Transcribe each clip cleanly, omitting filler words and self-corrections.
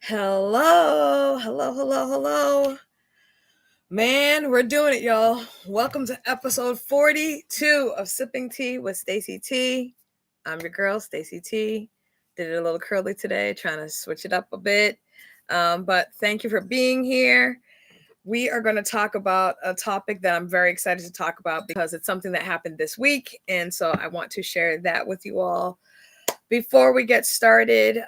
Hello. Man, we're doing it, y'all. Welcome to episode 42 of Sipping Tea with Stacy T. I'm your girl, Stacy T. Did it a little curly today, trying to switch it up a bit. But thank you for being here. We are going to talk about a topic that I'm very excited to talk about because it's something that happened this week. And so I want to share that with you all. Before we get started,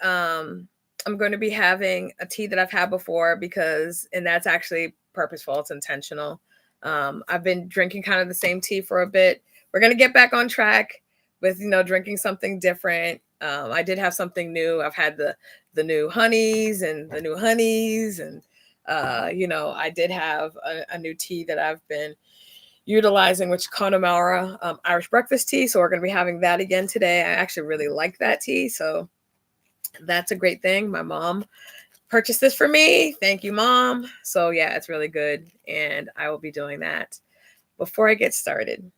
I'm going to be having a tea that I've had before and that's actually purposeful. It's intentional. I've been drinking kind of the same tea for a bit. We're going to get back on track with, drinking something different. I did have something new. I've had the new honeys and I did have a new tea that I've been utilizing, which Connemara Irish breakfast tea. So we're going to be having that again today. I actually really like that tea. So that's a great thing. My mom purchased this for me. Thank you, Mom. So yeah, it's really good. And I will be doing that. Before I get started,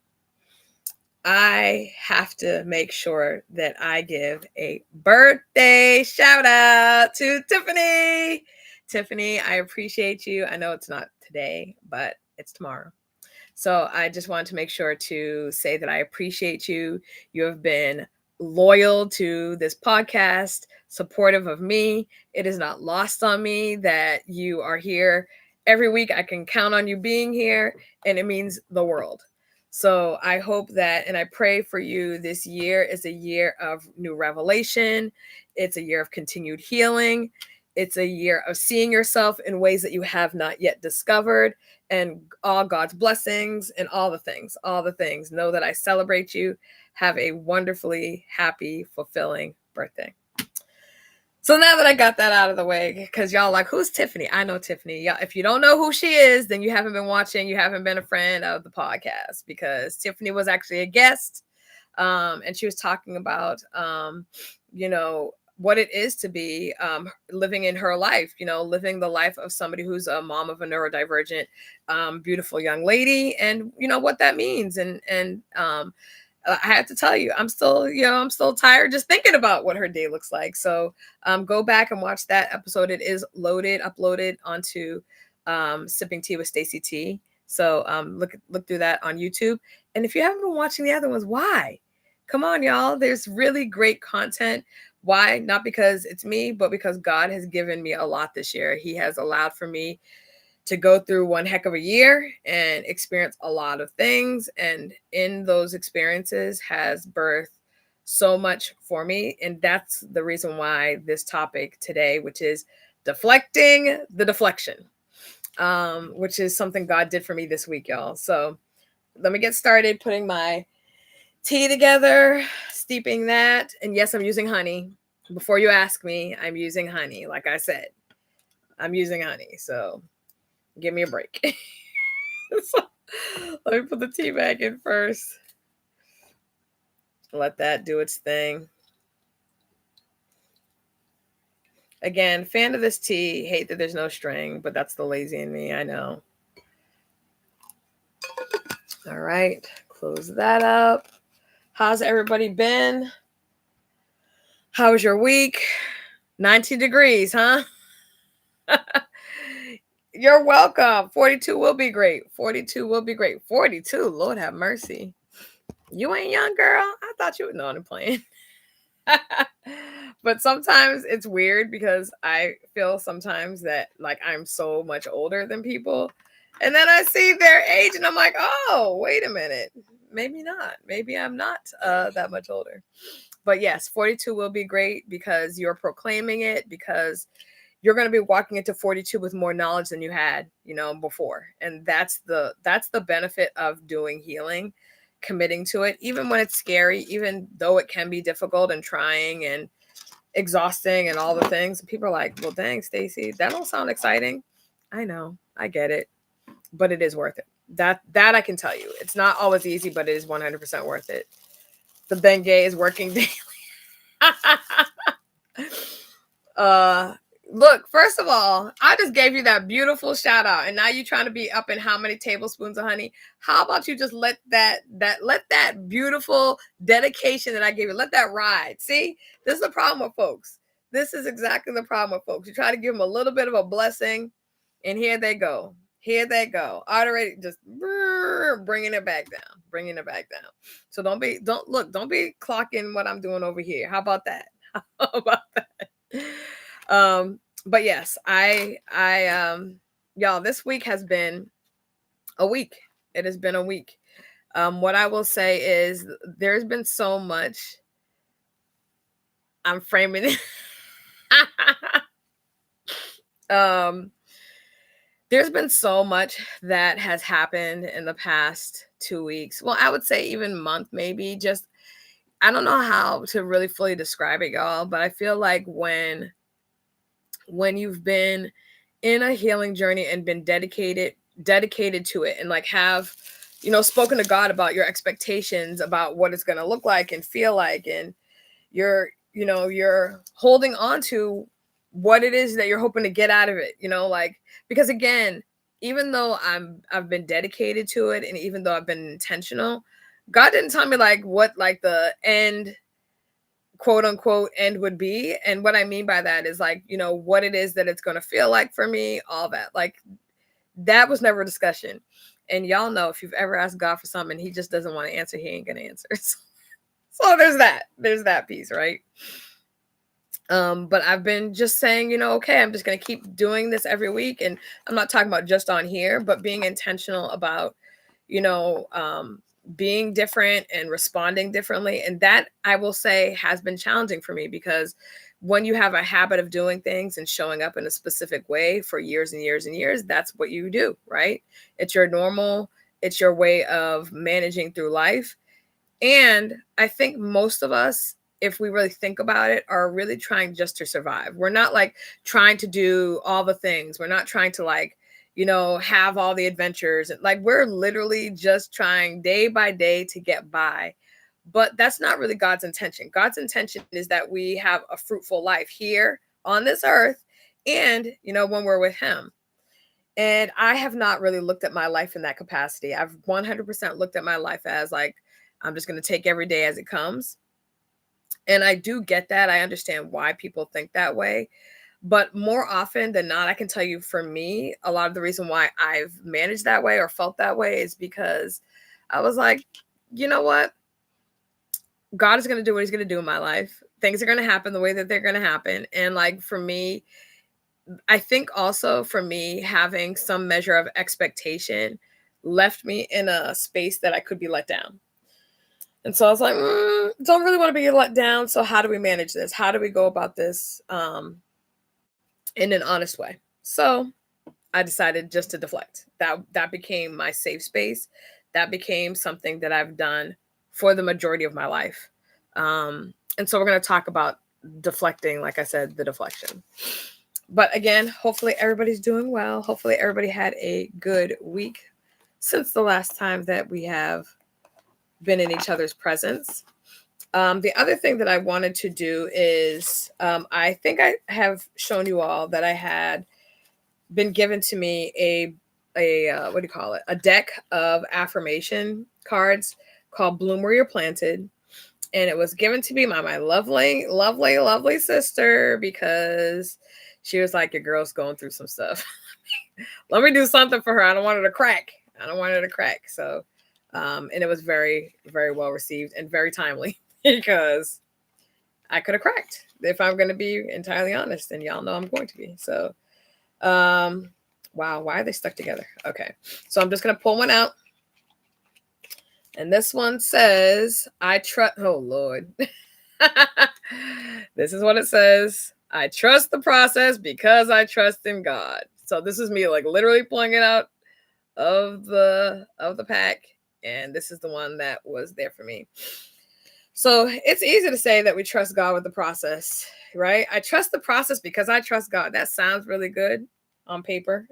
I have to make sure that I give a birthday shout out to Tiffany. Tiffany, I appreciate you. I know it's not today, but it's tomorrow. So I just wanted to make sure to say that I appreciate you. You have been loyal to this podcast, supportive of me. It is not lost on me that you are here every week. I can count on you being here, and it means the world. So I hope that, and I pray for you, this year is a year of new revelation. It's a year of continued healing. It's a year of seeing yourself in ways that you have not yet discovered, and all God's blessings and all the things. Know that I celebrate you. Have a wonderfully happy, fulfilling birthday. So now that I got that out of the way, because y'all like, who's Tiffany? I know Tiffany. Y'all, if you don't know who she is, then you haven't been watching. You haven't been a friend of the podcast, because Tiffany was actually a guest. And she was talking about, what it is to be living in her life, living the life of somebody who's a mom of a neurodivergent, beautiful young lady, and what that means. And I have to tell you, I'm still tired just thinking about what her day looks like. So go back and watch that episode. It is uploaded onto Sipping Tea with Stacy T. So look through that on YouTube. And if you haven't been watching the other ones, why? Come on, y'all. There's really great content. Why? Not because it's me, but because God has given me a lot this year. He has allowed for me to go through one heck of a year and experience a lot of things. And in those experiences has birthed so much for me. And that's the reason why this topic today, which is deflecting the deflection, which is something God did for me this week, y'all. So let me get started putting my tea together, steeping that. And yes, I'm using honey. Before you ask me, I'm using honey. Like I said, I'm using honey. So give me a break. So, let me put the tea bag in first. Let that do its thing. Again, fan of this tea. Hate that there's no string, but that's the lazy in me. I know. All right. Close that up. How's everybody been? How was your week? 19 degrees, huh? You're welcome. 42 will be great. 42, Lord have mercy. You ain't young, girl. I thought you would know I'm playing. But sometimes it's weird because I feel sometimes that like I'm so much older than people. And then I see their age and I'm like, oh, wait a minute. Maybe not. Maybe I'm not that much older. But yes, 42 will be great because you're proclaiming it, because you're going to be walking into 42 with more knowledge than you had, before. And that's the benefit of doing healing, committing to it, even when it's scary, even though it can be difficult and trying and exhausting and all the things. People are like, well, dang, Stacy, that don't sound exciting. I know, I get it, but it is worth it. That I can tell you. It's not always easy, but it is 100% worth it. The Bengay is working daily. Look, first of all, I just gave you that beautiful shout out, and now you're trying to be up in how many tablespoons of honey? How about you just let that beautiful dedication that I gave you, let that ride? See, this is the problem with folks. This is exactly the problem with folks. You try to give them a little bit of a blessing, and here they go. Here they go. Already just bringing it back down, bringing it back down. So don't be clocking what I'm doing over here. How about that? How about that? But yes, y'all, this week has been a week. It has been a week. What I will say is there's been so much. I'm framing it. There's been so much that has happened in the past 2 weeks. Well, I would say even month, maybe. Just I don't know how to really fully describe it, y'all, but I feel like when you've been in a healing journey and been dedicated to it, and like have, spoken to God about your expectations about what it's going to look like and feel like, and you're holding on to what it is that you're hoping to get out of it, like, because again, even though I've been dedicated to it, and even though I've been intentional, God didn't tell me like what like the end, quote unquote, end would be. And what I mean by that is like, what it is that it's going to feel like for me, all that. Like, that was never a discussion. And y'all know, if you've ever asked God for something, he just doesn't want to answer, he ain't gonna answer. So there's that piece, right? But I've been just saying, okay, I'm just going to keep doing this every week. And I'm not talking about just on here, but being intentional about, being different and responding differently. And that, I will say, has been challenging for me, because when you have a habit of doing things and showing up in a specific way for years and years and years, that's what you do, right? It's your normal, it's your way of managing through life. And I think most of us, if we really think about it, are really trying just to survive. We're not like trying to do all the things. We're not trying to like, have all the adventures. Like, we're literally just trying day by day to get by. But that's not really God's intention. God's intention is that we have a fruitful life here on this earth, and, when we're with him. And I have not really looked at my life in that capacity. I've 100% looked at my life as like, I'm just going to take every day as it comes. And I do get that. I understand why people think that way. But more often than not, I can tell you, for me, a lot of the reason why I've managed that way or felt that way is because I was like, you know what? God is going to do what he's going to do in my life. Things are going to happen the way that they're going to happen. And like, for me, I think also for me, having some measure of expectation left me in a space that I could be let down. And so I was like, don't really want to be let down. So how do we manage this? How do we go about this in an honest way? So I decided just to deflect. That became my safe space. That became something that I've done for the majority of my life. And so we're going to talk about deflecting, like I said, the deflection. But again, hopefully everybody's doing well. Hopefully everybody had a good week since the last time that we have been in each other's presence. The other thing that I wanted to do is, I think I have shown you all that I had been given to me a what do you call it? A deck of affirmation cards called Bloom Where You're Planted. And it was given to me by my lovely, lovely, lovely sister, because she was like, your girl's going through some stuff. Let me do something for her. I don't want her to crack. So, and it was very, very well received and very timely, because I could have cracked, if I'm going to be entirely honest. And y'all know I'm going to be. So, wow, why are they stuck together? Okay. So I'm just going to pull one out. And this one says, oh Lord. This is what it says. I trust the process because I trust in God. So this is me like literally pulling it out of the pack. And this is the one that was there for me. So it's easy to say that we trust God with the process, right? I trust the process because I trust God. That sounds really good on paper.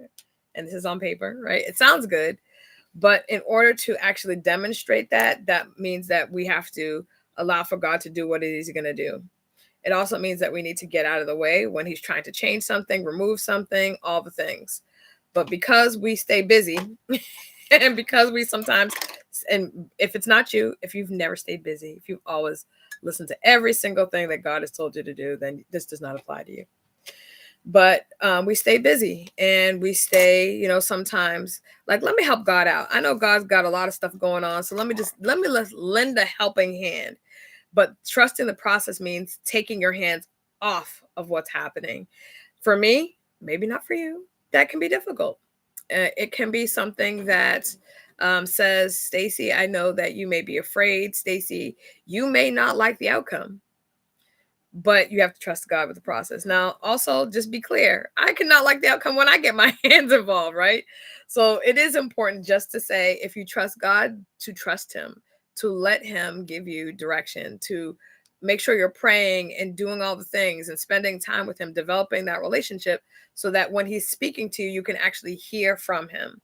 And this is on paper, right? It sounds good. But in order to actually demonstrate that means that we have to allow for God to do what it is he's going to do. It also means that we need to get out of the way when he's trying to change something, remove something, all the things. But because we stay busy and because we sometimes, and if it's not you, if you've never stayed busy, if you've always listen to every single thing that God has told you to do, then this does not apply to you. But we stay busy and we stay, sometimes like, let me help God out. I know God's got a lot of stuff going on. So let me lend a helping hand. But trusting the process means taking your hands off of what's happening. For me, maybe not for you, that can be difficult. It can be something that says, Stacy, I know that you may be afraid. Stacy, you may not like the outcome, but you have to trust God with the process. Now, also, just be clear, I cannot like the outcome when I get my hands involved, right? So it is important just to say, if you trust God, to trust him, to let him give you direction, to make sure you're praying and doing all the things and spending time with him, developing that relationship so that when he's speaking to you, you can actually hear from him.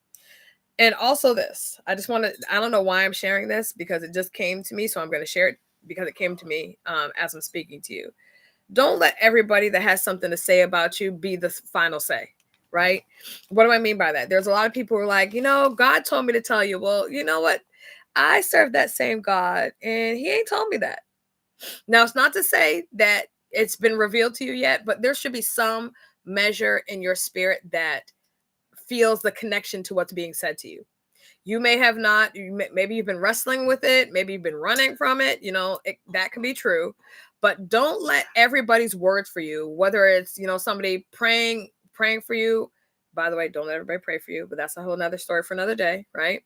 And also this, I don't know why I'm sharing this, because it just came to me. So I'm going to share it because it came to me as I'm speaking to you. Don't let everybody that has something to say about you be the final say, right? What do I mean by that? There's a lot of people who are like, God told me to tell you. Well, you know what? I serve that same God and he ain't told me that. Now, it's not to say that it's been revealed to you yet, but there should be some measure in your spirit that feels the connection to what's being said to you. You may have not, maybe you've been wrestling with it. Maybe you've been running from it. That can be true, but don't let everybody's words for you, whether it's, somebody praying for you. By the way, don't let everybody pray for you, but that's a whole nother story for another day, right?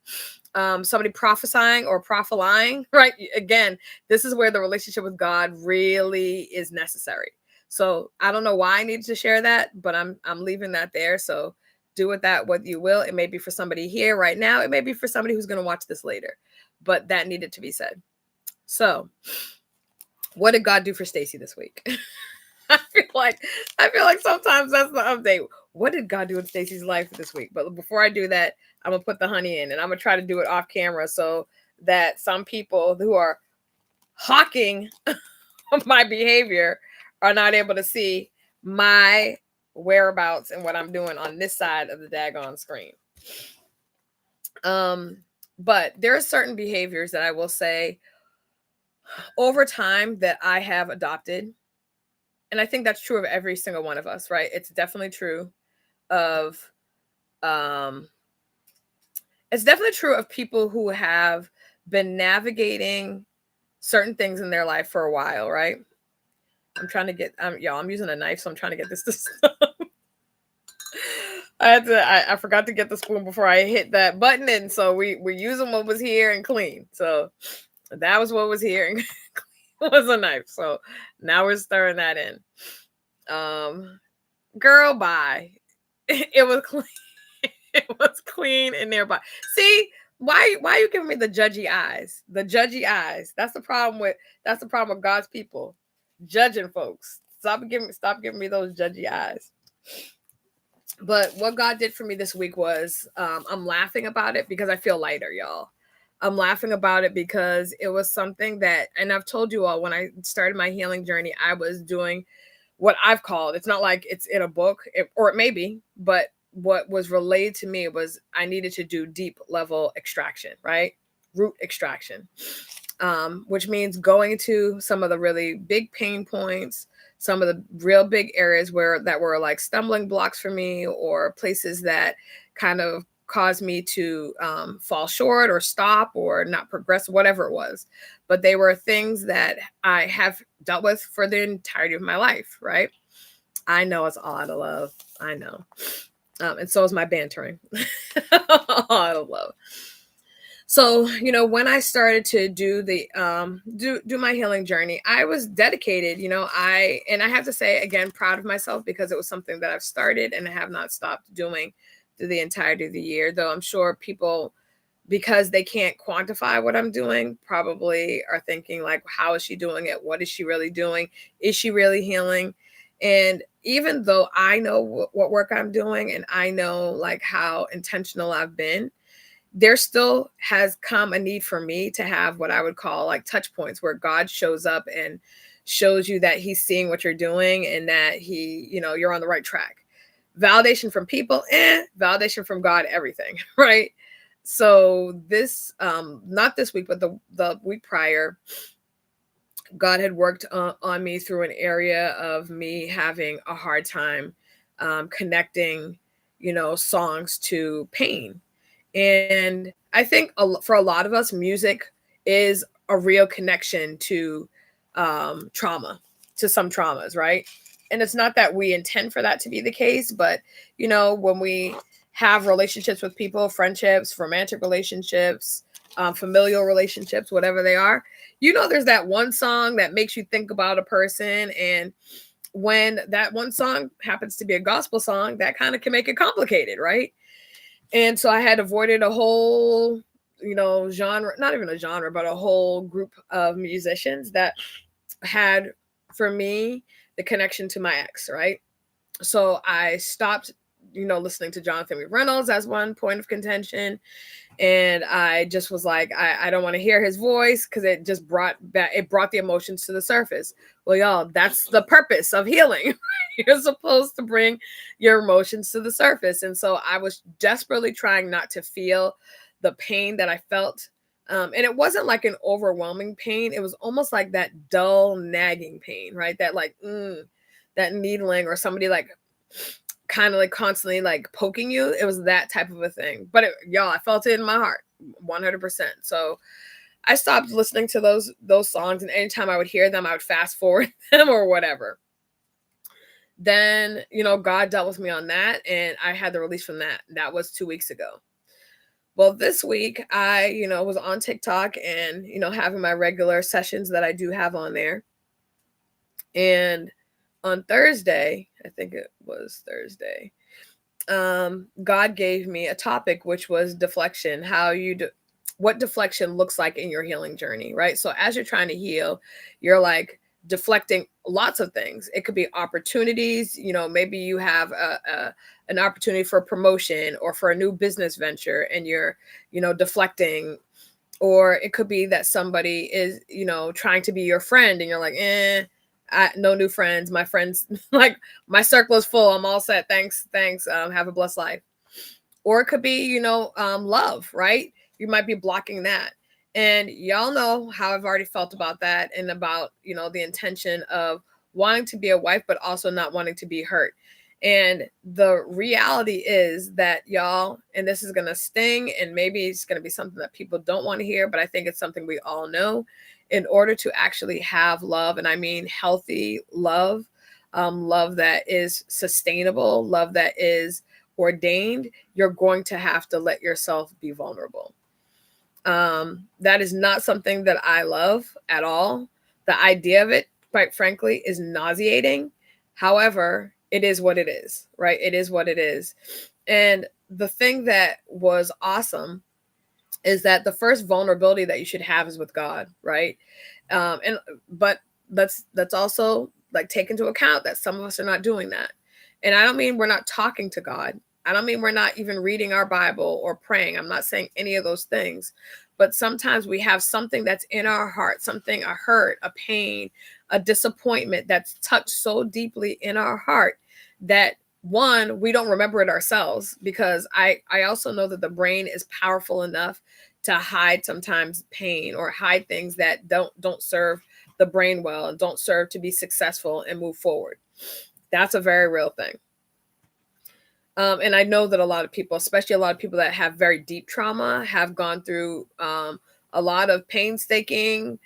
Somebody prophesying or prophesying, right? Again, this is where the relationship with God really is necessary. So I don't know why I needed to share that, but I'm leaving that there. So do with that what you will. It may be for somebody here right now. It may be for somebody who's going to watch this later, but that needed to be said. So what did God do for Stacy this week? I feel like sometimes that's the update. What did God do in Stacy's life this week? But before I do that, I'm going to put the honey in and I'm going to try to do it off camera so that some people who are hawking my behavior are not able to see my whereabouts and what I'm doing on this side of the daggone screen. But there are certain behaviors that I will say over time that I have adopted. And I think that's true of every single one of us, right? It's definitely true of people who have been navigating certain things in their life for a while, right? I'm trying to get I'm using a knife, so I'm trying to get this to stop. I forgot to get the spoon before I hit that button, and so we're using what was here and clean. So that was what was here and was a knife. So now we're stirring that in. Girl, bye. It was clean. It was clean and nearby. See, why are you giving me the judgy eyes? The judgy eyes. That's the problem with God's people. Judging folks. Stop giving me those judgy eyes. But what God did for me this week was I'm laughing about it because I feel lighter, y'all. I'm laughing about it because it was something that, and I've told you all, when I started my healing journey, I was doing what I've called, it's not like it's in a book, or it may be, but what was relayed to me was I needed to do deep level extraction, right? Root extraction, which means going to some of the really big pain points, some of the real big areas that were like stumbling blocks for me, or places that kind of caused me to fall short or stop or not progress, whatever it was. But they were things that I have dealt with for the entirety of my life, right? I know it's all out of love. I know. And so is my bantering. All out of love. So, when I started to do the do my healing journey, I was dedicated, I have to say, again, proud of myself, because it was something that I've started and I have not stopped doing through the entirety of the year. Though I'm sure people, because they can't quantify what I'm doing, probably are thinking like, how is she doing it? What is she really doing? Is she really healing? And even though I know what work I'm doing and I know like how intentional I've been, there still has come a need for me to have what I would call like touch points, where God shows up and shows you that he's seeing what you're doing and that you're on the right track. Validation from people, validation from God, everything, right? So this, not this week, but the week prior, God had worked on me through an area of me having a hard time connecting, songs to pain. And I think for a lot of us, music is a real connection to trauma, to some traumas, right? And it's not that we intend for that to be the case, but, when we have relationships with people, friendships, romantic relationships, familial relationships, whatever they are, there's that one song that makes you think about a person. And when that one song happens to be a gospel song, that kind of can make it complicated, right? And so I had avoided a whole, genre, not even a genre, but a whole group of musicians that had, for me, the connection to my ex, right? So I stopped, listening to Jonathan McReynolds as one point of contention. And I just was like, I don't want to hear his voice because it just brought the emotions to the surface. Well, y'all, that's the purpose of healing. You're supposed to bring your emotions to the surface. And so I was desperately trying not to feel the pain that I felt. And it wasn't like an overwhelming pain. It was almost like that dull, nagging pain, right? That like, that needling, or somebody like kind of like constantly like poking you. It was that type of a thing. But y'all, I felt it in my heart, 100%. So I stopped listening to those songs, and anytime I would hear them, I would fast forward them or whatever. Then, God dealt with me on that, and I had the release from that. That was 2 weeks ago. Well, this week I, was on TikTok and, having my regular sessions that I do have on there. And on Thursday, I think it was Thursday, God gave me a topic, which was deflection, what deflection looks like in your healing journey, right? So as you're trying to heal, you're like deflecting lots of things. It could be opportunities, maybe you have an opportunity for a promotion or for a new business venture, and you're, deflecting. Or it could be that somebody is, trying to be your friend, and you're like, no new friends. My friends, like, my circle is full. I'm all set. Thanks. Have a blessed life. Or it could be, love, right? You might be blocking that. And y'all know how I've already felt about that, and about, the intention of wanting to be a wife, but also not wanting to be hurt. And the reality is that, y'all, and this is going to sting, and maybe it's going to be something that people don't want to hear, but I think it's something we all know. In order to actually have love, and I mean healthy love, love that is sustainable, love that is ordained, you're going to have to let yourself be vulnerable. That is not something that I love at all. The idea of it, quite frankly, is nauseating. However, it is what it is, right? It is what it is. And the thing that was awesome is that the first vulnerability that you should have is with God, right? But let's also like take into account that some of us are not doing that. And I don't mean we're not talking to God. I don't mean we're not even reading our Bible or praying. I'm not saying any of those things. But sometimes we have something that's in our heart, something, a hurt, a pain, a disappointment that's touched so deeply in our heart that, one, we don't remember it ourselves, because I also know that the brain is powerful enough to hide sometimes pain, or hide things that don't serve the brain well, and don't serve to be successful and move forward. That's a very real thing. And I know that a lot of people, especially a lot of people that have very deep trauma, have gone through a lot of painstaking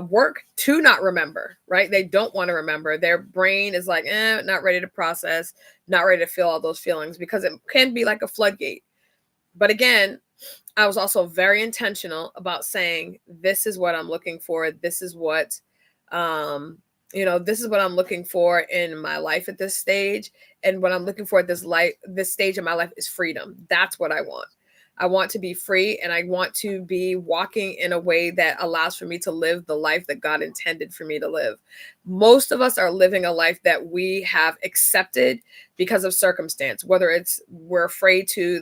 work to not remember, right? They don't want to remember. Their brain is like, not ready to process, not ready to feel all those feelings, because it can be like a floodgate. But again, I was also very intentional about saying, this is what I'm looking for. This is what, this is what I'm looking for in my life at this stage. And what I'm looking for at this stage of my life is freedom. That's what I want. I want to be free, and I want to be walking in a way that allows for me to live the life that God intended for me to live. Most of us are living a life that we have accepted because of circumstance, whether it's we're afraid to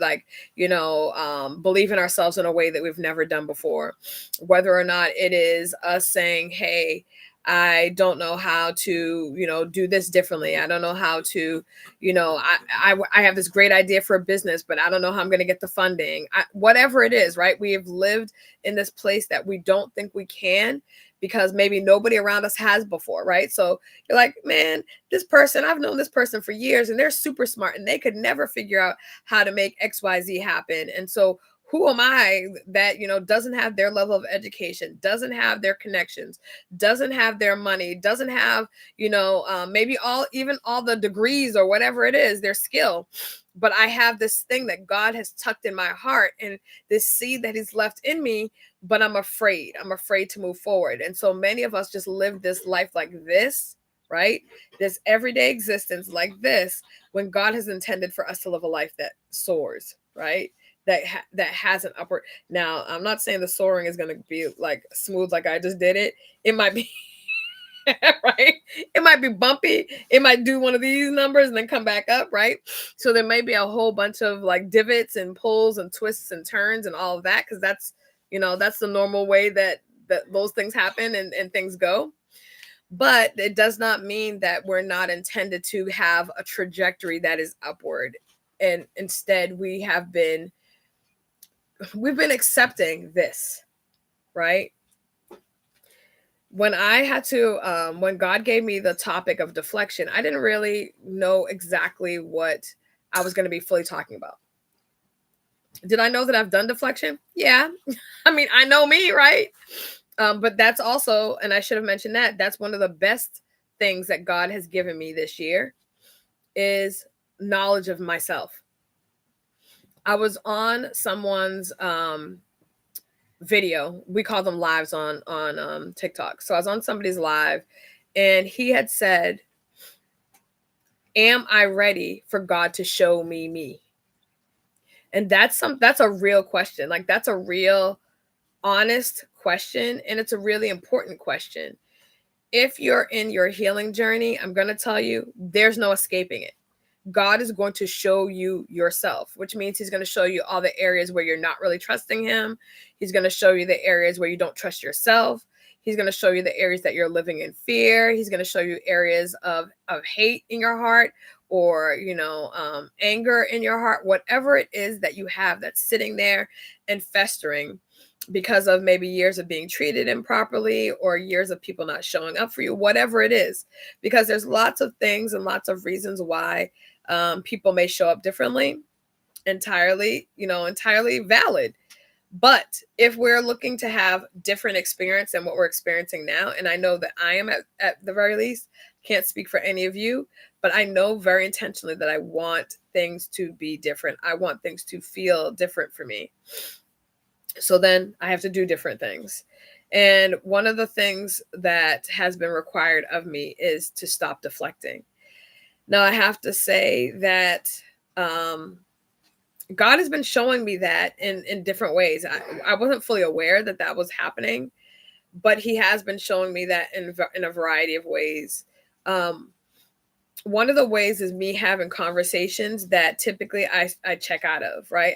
believe in ourselves in a way that we've never done before, whether or not it is us saying, hey, I don't know how to, do this differently. I don't know how to, I have this great idea for a business, but I don't know how I'm going to get the funding. Whatever it is, right? We have lived in this place that we don't think we can because maybe nobody around us has before, right? So you're like, man, this person, I've known this person for years and they're super smart and they could never figure out how to make XYZ happen. And so who am I that, doesn't have their level of education, doesn't have their connections, doesn't have their money, doesn't have, maybe even all the degrees or whatever it is, their skill. But I have this thing that God has tucked in my heart and this seed that he's left in me, but I'm afraid. I'm afraid to move forward. And so many of us just live this life like this, right? This everyday existence like this, when God has intended for us to live a life that soars, right? That has an upward. Now, I'm not saying the soaring is going to be like smooth like I just did it. It might be right. It might be bumpy. It might do one of these numbers and then come back up, right? So there may be a whole bunch of like divots and pulls and twists and turns and all of that, because that's the normal way that those things happen and things go. But it does not mean that we're not intended to have a trajectory that is upward. And instead we've been accepting this, right? When I had to, when God gave me the topic of deflection, I didn't really know exactly what I was going to be fully talking about. Did I know that I've done deflection? Yeah. I mean, I know me, right? But that's also, and I should have mentioned that's one of the best things that God has given me this year is knowledge of myself. I was on someone's video. We call them lives on TikTok. So I was on somebody's live and he had said, am I ready for God to show me me? And that's a real question. Like that's a real honest question. And it's a really important question. If you're in your healing journey, I'm going to tell you, there's no escaping it. God is going to show you yourself, which means he's going to show you all the areas where you're not really trusting him. He's going to show you the areas where you don't trust yourself. He's going to show you the areas that you're living in fear. He's going to show you areas of hate in your heart or, anger in your heart, whatever it is that you have that's sitting there and festering because of maybe years of being treated improperly or years of people not showing up for you, whatever it is, because there's lots of things and lots of reasons why people may show up differently, entirely valid. But if we're looking to have different experience than what we're experiencing now, and I know that I am at the very least, can't speak for any of you, but I know very intentionally that I want things to be different. I want things to feel different for me. So then I have to do different things. And one of the things that has been required of me is to stop deflecting. Now, I have to say that God has been showing me that in different ways. I wasn't fully aware that was happening, but he has been showing me that in a variety of ways. One of the ways is me having conversations that typically I check out of, right?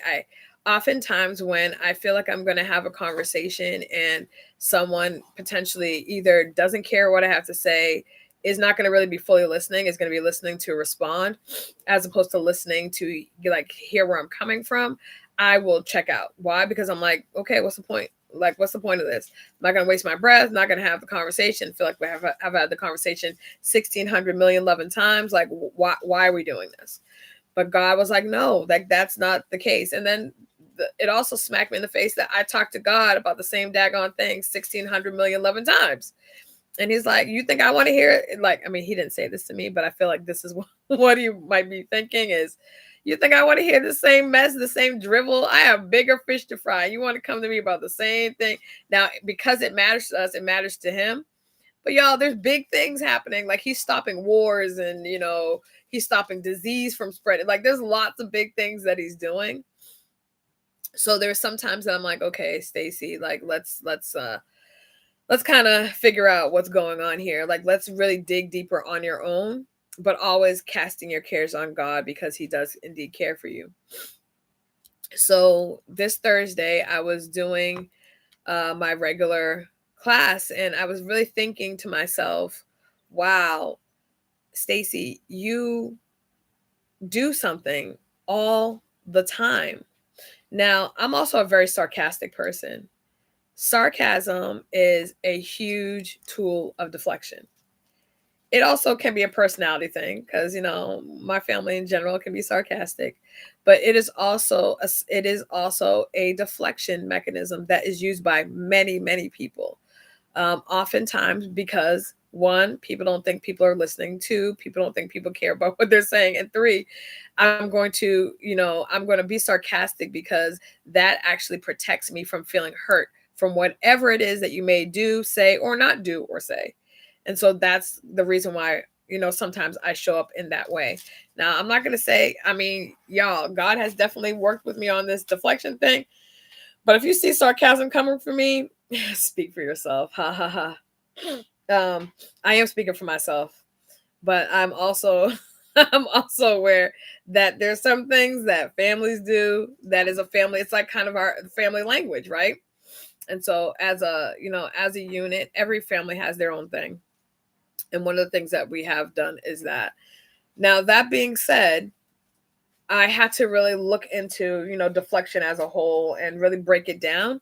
Oftentimes when I feel like I'm going to have a conversation and someone potentially either doesn't care what I have to say, is not going to really be fully listening, is going to be listening to respond, as opposed to listening to like hear where I'm coming from, I will check out. Why? Because I'm like, okay, what's the point? Like, what's the point of this? I'm not going to waste my breath, not going to have the conversation, feel like I've had the conversation 1,600 million loving times. Like, why are we doing this? But God was like, no, like that's not the case. And then it also smacked me in the face that I talked to God about the same daggone thing 1,600 million loving times. And he's like, you think I want to hear it? Like, I mean, he didn't say this to me, but I feel like this is what he might be thinking is, you think I want to hear the same mess, the same drivel? I have bigger fish to fry. You want to come to me about the same thing? Now, because it matters to us, it matters to him. But y'all, there's big things happening. Like he's stopping wars and, he's stopping disease from spreading. Like there's lots of big things that he's doing. So there's sometimes that I'm like, okay, Stacy, like let's kind of figure out what's going on here. Like, let's really dig deeper on your own, but always casting your cares on God because he does indeed care for you. So this Thursday, I was doing my regular class, and I was really thinking to myself, wow, Stacy, you do something all the time. Now, I'm also a very sarcastic person. Sarcasm is a huge tool of deflection. It also can be a personality thing because my family in general can be sarcastic, but it is also a deflection mechanism that is used by many people. Oftentimes because one, people don't think people are listening. Two, people don't think people care about what they're saying. And three, I'm going to be sarcastic because that actually protects me from feeling hurt from whatever it is that you may do, say, or not do or say. And so that's the reason why, sometimes I show up in that way. Now, I'm not going to say, y'all, God has definitely worked with me on this deflection thing. But if you see sarcasm coming from me, speak for yourself. Ha ha ha. I am speaking for myself, but I'm also I'm also aware that there's some things that families do that is a family. It's like kind of our family language, right? And so as a unit, every family has their own thing. And one of the things that we have done is that. Now, that being said, I had to really look into, deflection as a whole and really break it down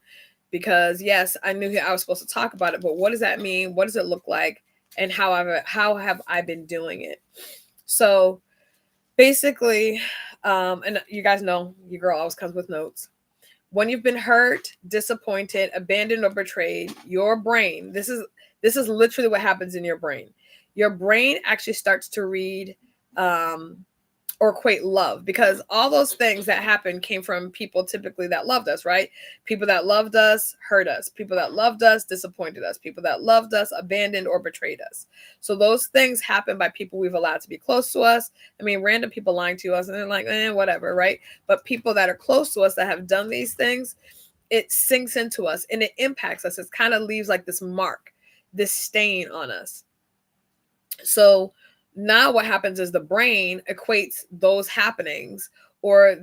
because yes, I knew I was supposed to talk about it, but what does that mean? What does it look like? And how have I been doing it? So basically, and you guys know your girl always comes with notes. When you've been hurt, disappointed, abandoned, or betrayed, your brain, this is literally what happens in your brain. Your brain actually starts to read or equate love, because all those things that happened came from people typically that loved us, right? People that loved us hurt us. People that loved us disappointed us. People that loved us abandoned or betrayed us. So those things happen by people we've allowed to be close to us. Random people lying to us and they're like, whatever, right? But people that are close to us that have done these things, it sinks into us and it impacts us. It kind of leaves like this mark, this stain on us. So now what happens is the brain equates those happenings or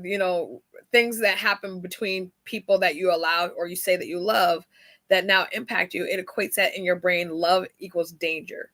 things that happen between people that you allow or you say that you love that now impact you. It equates that in your brain. Love equals danger.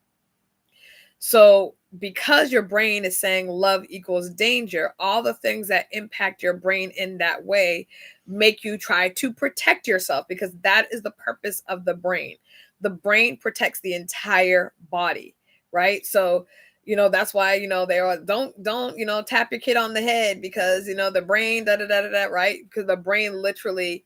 So because your brain is saying love equals danger, all the things that impact your brain in that way make you try to protect yourself, because that is the purpose of the brain. The brain protects the entire body, right? So that's why they are don't tap your kid on the head, because the brain right, because the brain literally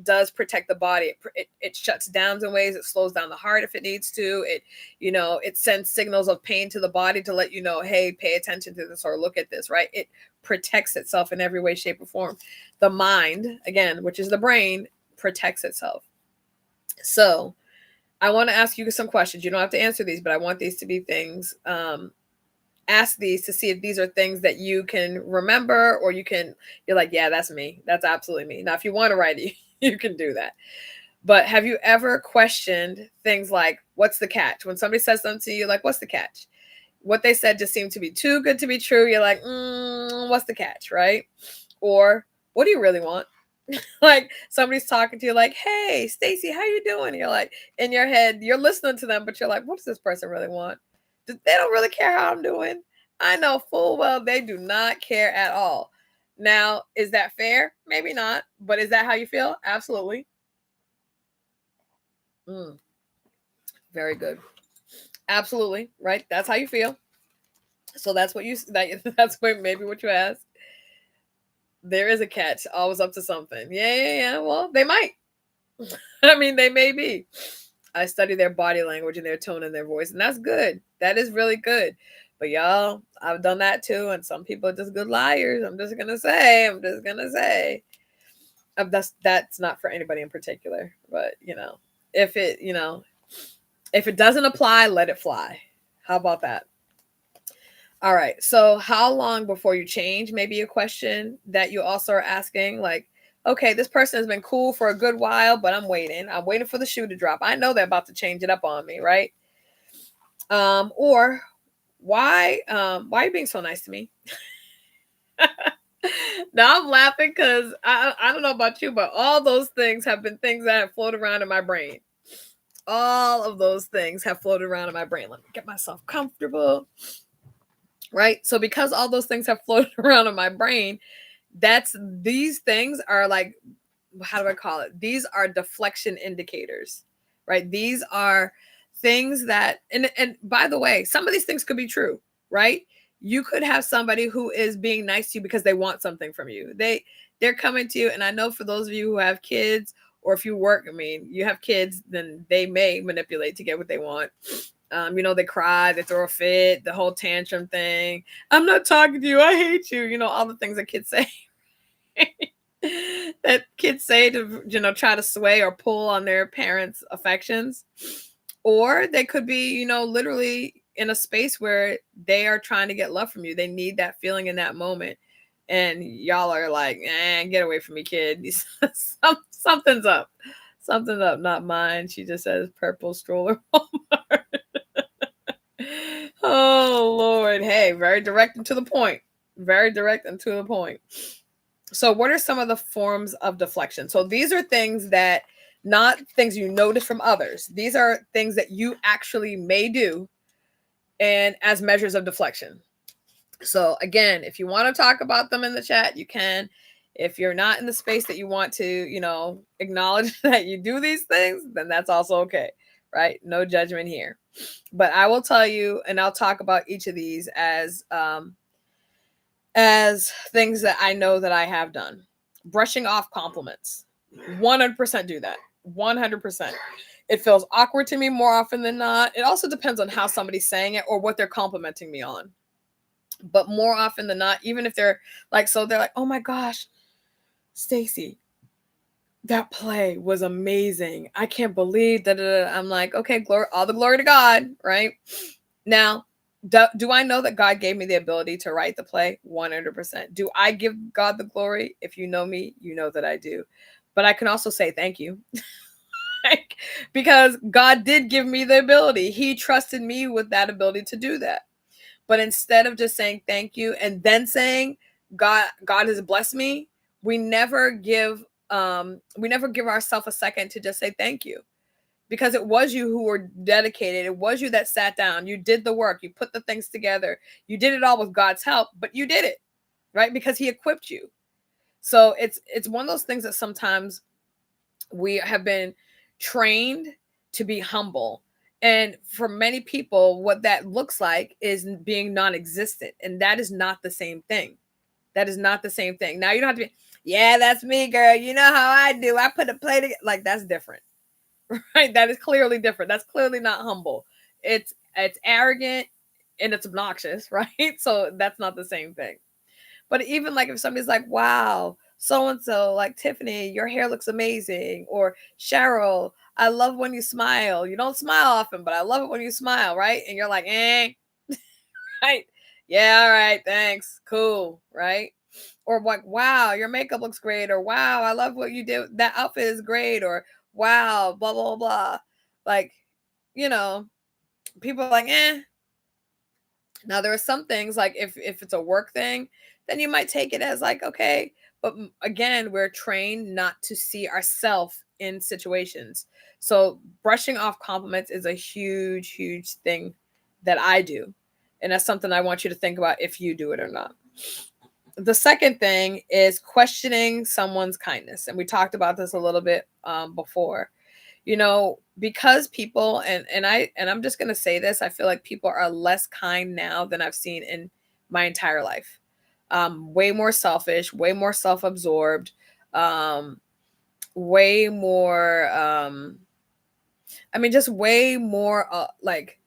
does protect the body. It shuts down in ways. It slows down the heart if it needs to. It sends signals of pain to the body to let you know, hey, pay attention to this or look at this, right? It protects itself in every way, shape, or form. The mind, again, which is the brain, protects itself. So I want to ask you some questions. You don't have to answer these, but I want these to be things. Ask these to see if these are things that you can remember, or you're like, yeah, that's me. That's absolutely me. Now, if you want to write it, you can do that. But have you ever questioned things like, what's the catch? When somebody says something to you, like, what's the catch? What they said just seemed to be too good to be true. You're like, what's the catch, right? Or what do you really want? Like somebody's talking to you like, hey, Stacy, how you doing? You're like, in your head, you're listening to them, but you're like, what does this person really want? They don't really care how I'm doing. I know full well they do not care at all. Now, is that fair? Maybe not. But is that how you feel? Absolutely. Very good. Absolutely. Right. That's how you feel. So that's that's maybe what you ask. There is a catch. Always up to something. Yeah. Well, they might. They may be. I study their body language and their tone and their voice, and that's good. That is really good. But y'all, I've done that too, and some people are just good liars. I'm just gonna say. That's not for anybody in particular, but if it doesn't apply, let it fly. How about that? All right. So how long before you change? Maybe a question that you also are asking, like, okay, this person has been cool for a good while, but I'm waiting. I'm waiting for the shoe to drop. I know they're about to change it up on me, right? Or why are you being so nice to me? Now I'm laughing because I don't know about you, but all those things have been things that have floated around in my brain. All of those things have floated around in my brain. Let me get myself comfortable. Right? So because all those things have floated around in my brain, these things are like, how do I call it? These are deflection indicators, right? These are things that, and by the way, some of these things could be true, right? You could have somebody who is being nice to you because they want something from you. They're coming to you, and I know for those of you who have kids, or if you work, I mean, you have kids, then they may manipulate to get what they want. They cry, they throw a fit, the whole tantrum thing. I'm not talking to you, I hate you. All the things that kids say. That kids say to try to sway or pull on their parents' affections. Or they could be literally in a space where they are trying to get love from you. They need that feeling in that moment, and y'all are like, get away from me, kid. Something's up. Not mine. She just says purple stroller. Oh Lord. Hey, very direct and to the point. So what are some of the forms of deflection? So these are things that, not things you notice from others. These are things that you actually may do, and as measures of deflection. So again, if you want to talk about them in the chat, you can. If you're not in the space that you want to, acknowledge that you do these things, then that's also okay, right? No judgment here. But I will tell you, and I'll talk about each of these as things that I know that I have done. Brushing off compliments. 100% do that. 100%. It feels awkward to me more often than not. It also depends on how somebody's saying it or what they're complimenting me on. But more often than not, even if they're like, oh my gosh, Stacy, that play was amazing. I can't believe that. I'm like, okay, all the glory to God, right? Now, do I know that God gave me the ability to write the play? 100%. Do I give God the glory? If you know me, you know that I do. But I can also say thank you. Because God did give me the ability. He trusted me with that ability to do that. But instead of just saying thank you and then saying God has blessed me, we never give ourselves a second to just say thank you. Because it was you who were dedicated. It was you that sat down. You did the work. You put the things together. You did it all with God's help, but you did it, right? Because he equipped you. So it's one of those things that sometimes we have been trained to be humble. And for many people, what that looks like is being non-existent. And that is not the same thing. Now, you don't have to be, yeah, that's me, girl. You know how I do. I put a play together. Like, that's different. Right? That is clearly different. That's clearly not humble. It's arrogant and it's obnoxious, right? So that's not the same thing. But even like if somebody's like, wow, so-and-so, like Tiffany, your hair looks amazing. Or Cheryl, I love when you smile. You don't smile often, but I love it when you smile, right? And you're like, right? Yeah, all right, thanks. Cool, right? Or like, wow, your makeup looks great. Or wow, I love what you did. That outfit is great. Or wow, blah, blah, blah. Like, people are like, Now, there are some things like if it's a work thing, then you might take it as like, okay. But again, we're trained not to see ourselves in situations. So brushing off compliments is a huge, huge thing that I do. And that's something I want you to think about if you do it or not. The second thing is questioning someone's kindness. And we talked about this a little bit before. Because people, and I'm just going to say this, I feel like people are less kind now than I've seen in my entire life. Way more selfish, way more self-absorbed, way more, just way more like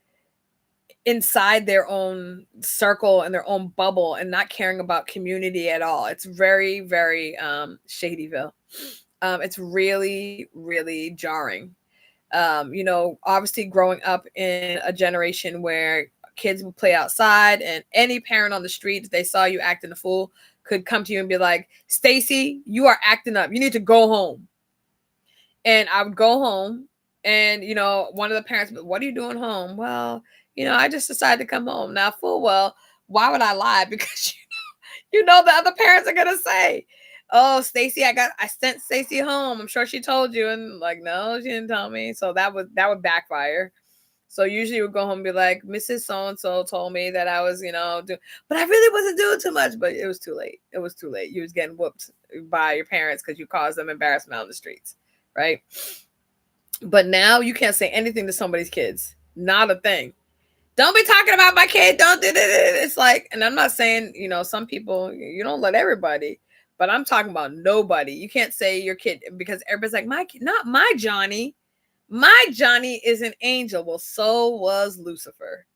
inside their own circle and their own bubble and not caring about community at all. It's very, very Shadyville. It's really, really jarring. Obviously growing up in a generation where kids would play outside and any parent on the street, if they saw you acting a fool, could come to you and be like, Stacy, you are acting up. You need to go home. And I would go home and, one of the parents, what are you doing home? Well, I just decided to come home. Now, full well, why would I lie? Because, the other parents are going to say, Oh, Stacy, I sent Stacy home. I'm sure she told you. And like, no, she didn't tell me. So that would backfire. So usually we would go home and be like, Mrs. So-and-so told me that I was, but I really wasn't doing too much, but it was too late. It was too late. You was getting whooped by your parents because you caused them embarrassment on the streets. Right. But now you can't say anything to somebody's kids. Not a thing. Don't be talking about my kid. Don't do it. It's like, and I'm not saying, some people, you don't let everybody, but I'm talking about nobody. You can't say your kid because everybody's like, my kid, not my Johnny. My Johnny is an angel. Well, so was Lucifer.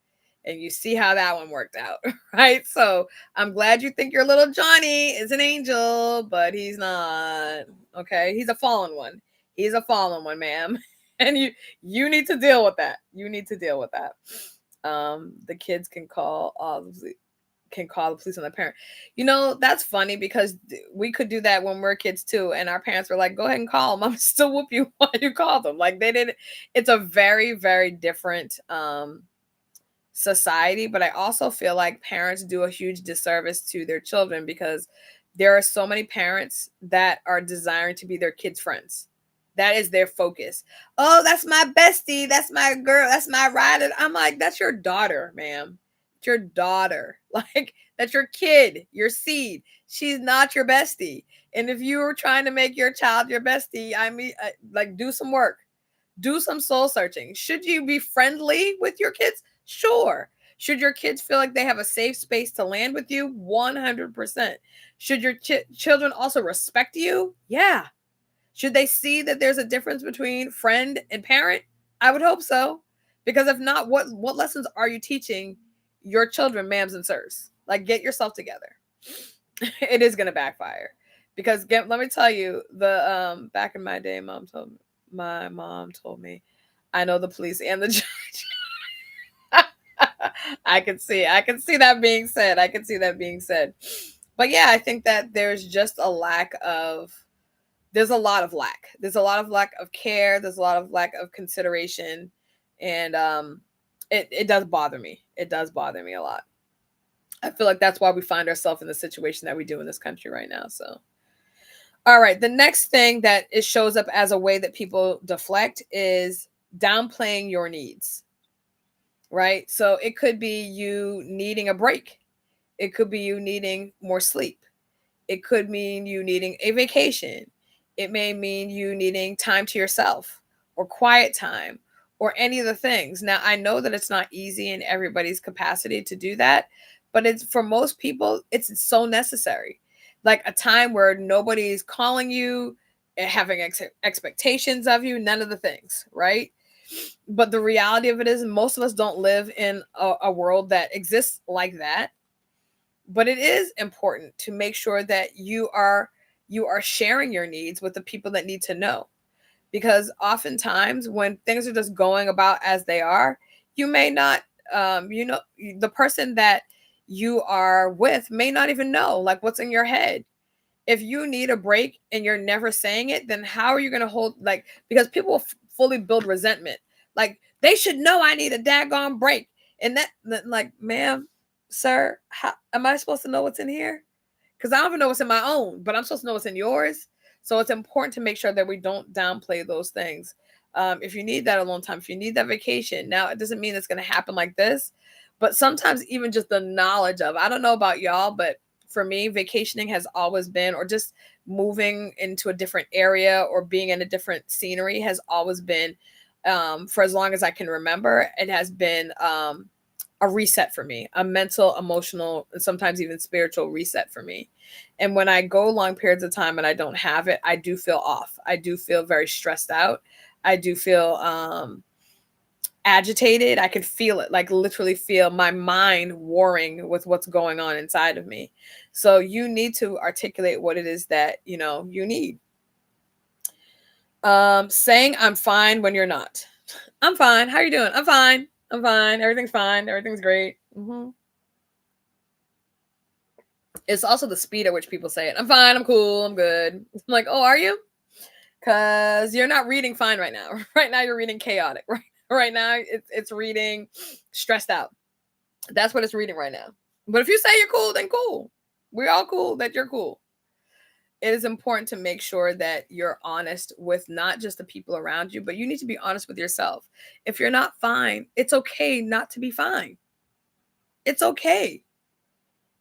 And you see how that one worked out, right? So I'm glad you think your little Johnny is an angel, but he's not. Okay. He's a fallen one. He's a fallen one, ma'am. And you need to deal with that. You need to deal with that. The kids can call the police on the parent. That's funny because we could do that when we're kids too, and our parents were like, go ahead and call them. I'm still whoop you while you call them. Like they didn't. It's a very, very different society, but I also feel like parents do a huge disservice to their children because there are so many parents that are desiring to be their kids' friends. That is their focus. Oh, that's my bestie. That's my girl. That's my rider. I'm like, that's your daughter, ma'am. It's your daughter. Like, that's your kid, your seed. She's not your bestie. And if you were trying to make your child your bestie, I mean, like, do some work. Do some soul searching. Should you be friendly with your kids? Sure. Should your kids feel like they have a safe space to land with you? 100%. Should your children also respect you? Yeah. Should they see that there's a difference between friend and parent? I would hope so. Because if not, what lessons are you teaching your children, ma'ams and sirs? Like, get yourself together. It is going to backfire. Because let me tell you, the back in my day, my mom told me, I know the police and the judge. I can see that being said. I can see that being said. But yeah, I think that there's just a lack of there's a lot of lack. There's a lot of lack of care. There's a lot of lack of consideration. And it does bother me. It does bother me a lot. I feel like that's why we find ourselves in the situation that we do in this country right now. So, all right. The next thing that it shows up as a way that people deflect is downplaying your needs. Right? So it could be you needing a break. It could be you needing more sleep. It could mean you needing a vacation. It may mean you needing time to yourself or quiet time or any of the things. Now, I know that it's not easy in everybody's capacity to do that, but it's for most people, it's so necessary. Like a time where nobody's calling you, having expectations of you, none of the things, right? But the reality of it is most of us don't live in a world that exists like that. But it is important to make sure that you are sharing your needs with the people that need to know. Because oftentimes when things are just going about as they are, you may not the person that you are with may not even know like what's in your head. If you need a break and you're never saying it, then how are you going to hold because people fully build resentment. Like they should know I need a daggone break. And that like, ma'am, sir, how am I supposed to know what's in here? Because I don't even know what's in my own, but I'm supposed to know what's in yours. So it's important to make sure that we don't downplay those things. If you need that alone time, if you need that vacation, now it doesn't mean it's going to happen like this, but sometimes even just the knowledge of, I don't know about y'all, but for me, vacationing has always been, or just moving into a different area or being in a different scenery has always been, for as long as I can remember, it has been a reset for me, a mental, emotional, and sometimes even spiritual reset for me. And when I go long periods of time and I don't have it, I do feel off. I do feel very stressed out. I do feel agitated. I can feel it, like literally feel my mind warring with what's going on inside of me. So you need to articulate what it is that, you need. Saying I'm fine when you're not. I'm fine. How are you doing? I'm fine. I'm fine. Everything's fine. Everything's great. It's also the speed at which people say it. I'm fine. I'm cool. I'm good. I'm like, oh, are you? Because you're not reading fine right now. Right now, you're reading chaotic. Right now, it's reading stressed out. That's what it's reading right now. But if you say you're cool, then cool. We're all cool that you're cool. it is important to make sure that you're honest with not just the people around you, but you need to be honest with yourself. If you're not fine, it's okay not to be fine. It's okay.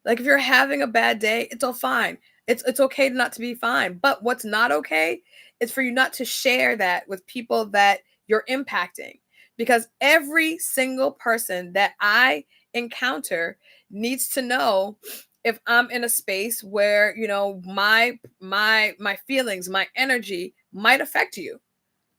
Like if you're having a bad day, it's all fine. It's okay not to be fine. But what's not okay is for you not to share that with people that you're impacting. Because every single person that I encounter needs to know if I'm in a space where, my feelings, my energy might affect you,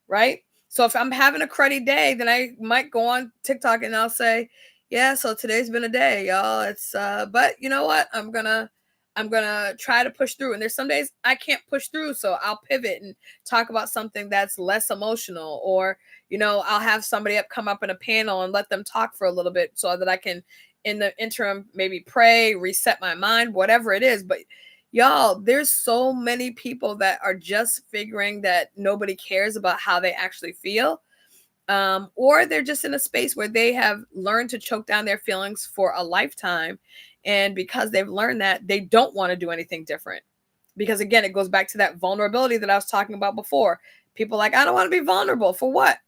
right? So if I'm having a cruddy day, then I might go on TikTok and I'll say, yeah, so today's been a day, y'all. It's but you know what? I'm gonna try to push through. And there's some days I can't push through, so I'll pivot and talk about something that's less emotional, or I'll have somebody come up in a panel and let them talk for a little bit so that I can, in the interim, maybe pray, reset my mind, whatever it is. But y'all, there's so many people that are just figuring that nobody cares about how they actually feel. Or they're just in a space where they have learned to choke down their feelings for a lifetime. And because they've learned that, they don't want to do anything different. Because again, it goes back to that vulnerability that I was talking about before. People like, I don't want to be vulnerable. For what?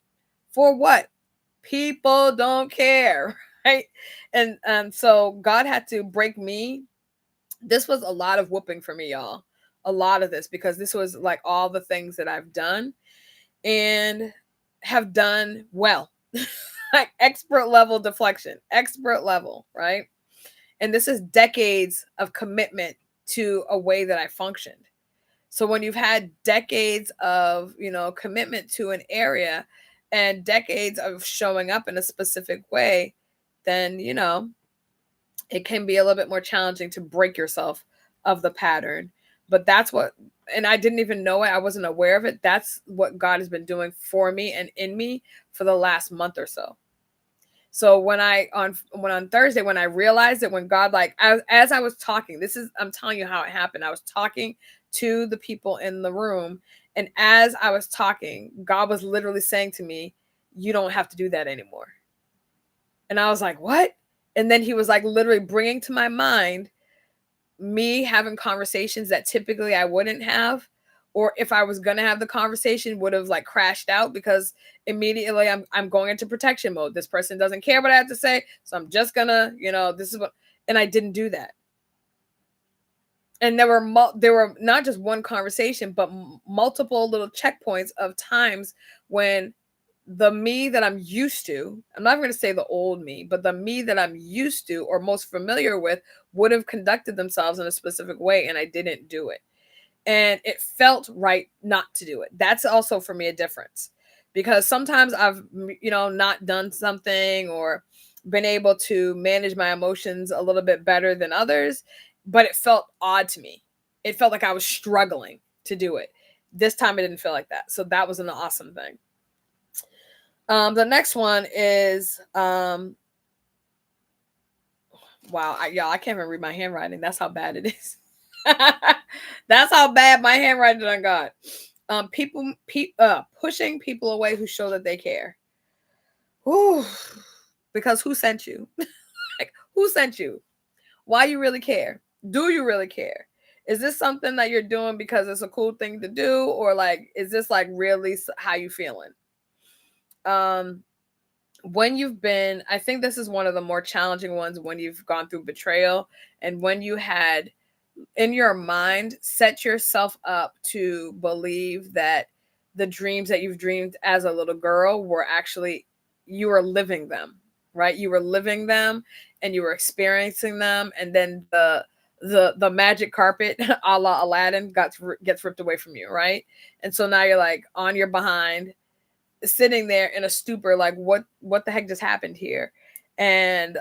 For what? People don't care, right? And so God had to break me. This was a lot of whooping for me, y'all. A lot of this, because this was like all the things that I've done and have done well. Like expert level deflection, expert level, right? And this is decades of commitment to a way that I functioned. So when you've had decades of, commitment to an area and decades of showing up in a specific way, then, it can be a little bit more challenging to break yourself of the pattern. But that's what, and I didn't even know it. I wasn't aware of it. That's what God has been doing for me and in me for the last month or so. So when on Thursday, when I realized it, when God, like, as I was talking, I'm telling you how it happened. I was talking to the people in the room. And as I was talking, God was literally saying to me, you don't have to do that anymore. And I was like, what? And then he was like literally bringing to my mind me having conversations that typically I wouldn't have, or if I was going to have the conversation, would have like crashed out, because immediately I'm going into protection mode. This person doesn't care what I have to say, so I'm just gonna, this is what, and I didn't do that. And there were not just one conversation, but multiple little checkpoints of times when the me that I'm used to, I'm not going to say the old me, but the me that I'm used to or most familiar with would have conducted themselves in a specific way, and I didn't do it. And it felt right not to do it. That's also for me a difference, because sometimes I've, not done something or been able to manage my emotions a little bit better than others, but it felt odd to me. It felt like I was struggling to do it. This time it didn't feel like that. So that was an awesome thing. The next one is, wow, y'all, I can't even read my handwriting. That's how bad it is. That's how bad my handwriting done got. Pushing people away who show that they care. Whew. Because who sent you? Like, who sent you? Why you really care? Do you really care? Is this something that you're doing because it's a cool thing to do, or like, is this like really how you feeling? When you've been, I think this is one of the more challenging ones, when you've gone through betrayal and when you had in your mind set yourself up to believe that the dreams that you've dreamed as a little girl were actually, you were living them, right? You were living them and you were experiencing them, and then the magic carpet a la Aladdin gets ripped away from you, right? And so now you're like on your behind, sitting there in a stupor, like what the heck just happened here? And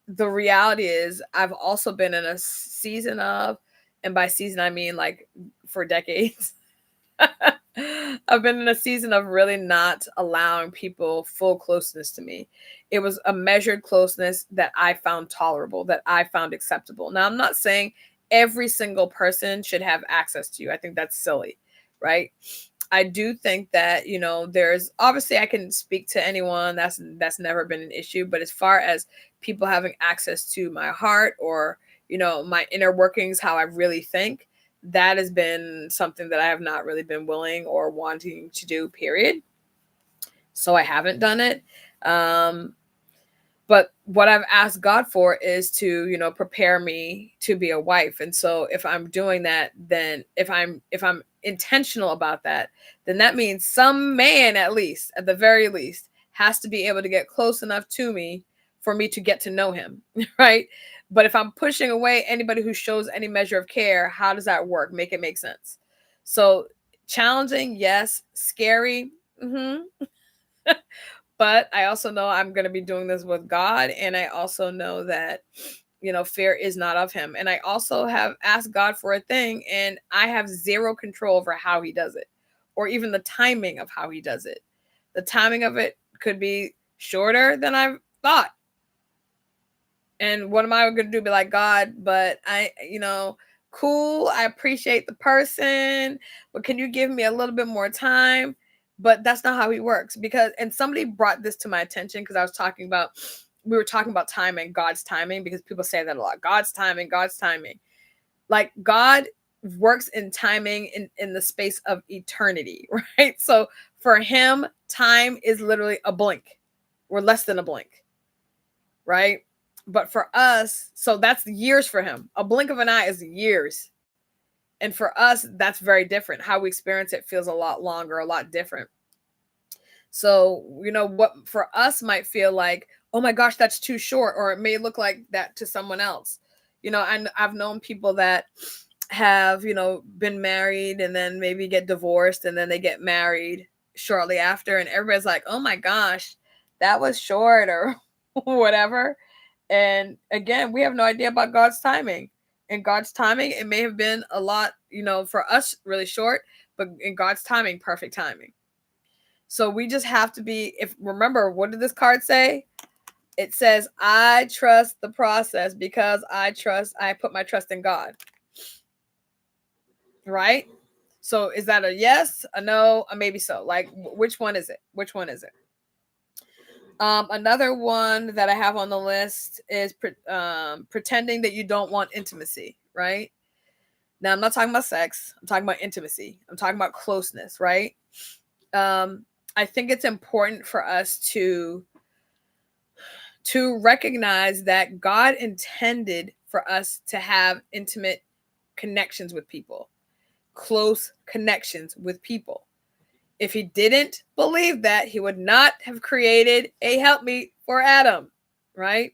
the reality is, I've also been in a season of, and by season I mean like for decades, I've been in a season of really not allowing people full closeness to me. It was a measured closeness that I found tolerable, that I found acceptable. Now, I'm not saying every single person should have access to you. I think that's silly, right? I do think that, there's obviously, I can speak to anyone. That's never been an issue. But as far as people having access to my heart, or, my inner workings, how I really think, that has been something that I have not really been willing or wanting to do, period. So I haven't done it. But what I've asked God for is to, prepare me to be a wife. And so if I'm doing that, then if I'm intentional about that, then that means some man, at the very least, has to be able to get close enough to me for me to get to know him, right? But if I'm pushing away anybody who shows any measure of care, how does that work? Make it make sense. So challenging, yes. Scary, but I also know I'm going to be doing this with God. And I also know that, fear is not of him. And I also have asked God for a thing, and I have zero control over how he does it, or even the timing of how he does it. The timing of it could be shorter than I've thought. And what am I going to do? Be like, God, but cool. I appreciate the person, but can you give me a little bit more time? But that's not how he works, and somebody brought this to my attention because we were talking about timing, God's timing, because people say that a lot. God's timing, God's timing. Like, God works in timing in the space of eternity, right? So for him, time is literally a blink. We're less than a blink, right? But for us, so that's years for him. A blink of an eye is years. And for us, that's very different. How we experience it feels a lot longer, a lot different. So, what for us might feel like, oh my gosh, that's too short, or it may look like that to someone else. I've known people that have, been married and then maybe get divorced and then they get married shortly after. And everybody's like, oh my gosh, that was short or whatever. And again, we have no idea about God's timing. In God's timing, it may have been a lot, for us really short, but in God's timing, perfect timing. So we just have to remember, what did this card say? It says, I trust the process because I put my trust in God. Right? So is that a yes, a no, a maybe so? Like, which one is it? Which one is it? Another one that I have on the list is pretending that you don't want intimacy, right? Now, I'm not talking about sex. I'm talking about intimacy. I'm talking about closeness, right? I think it's important for us to recognize that God intended for us to have intimate connections with people, close connections with people. If he didn't believe that, he would not have created a helpmeet for Adam, right?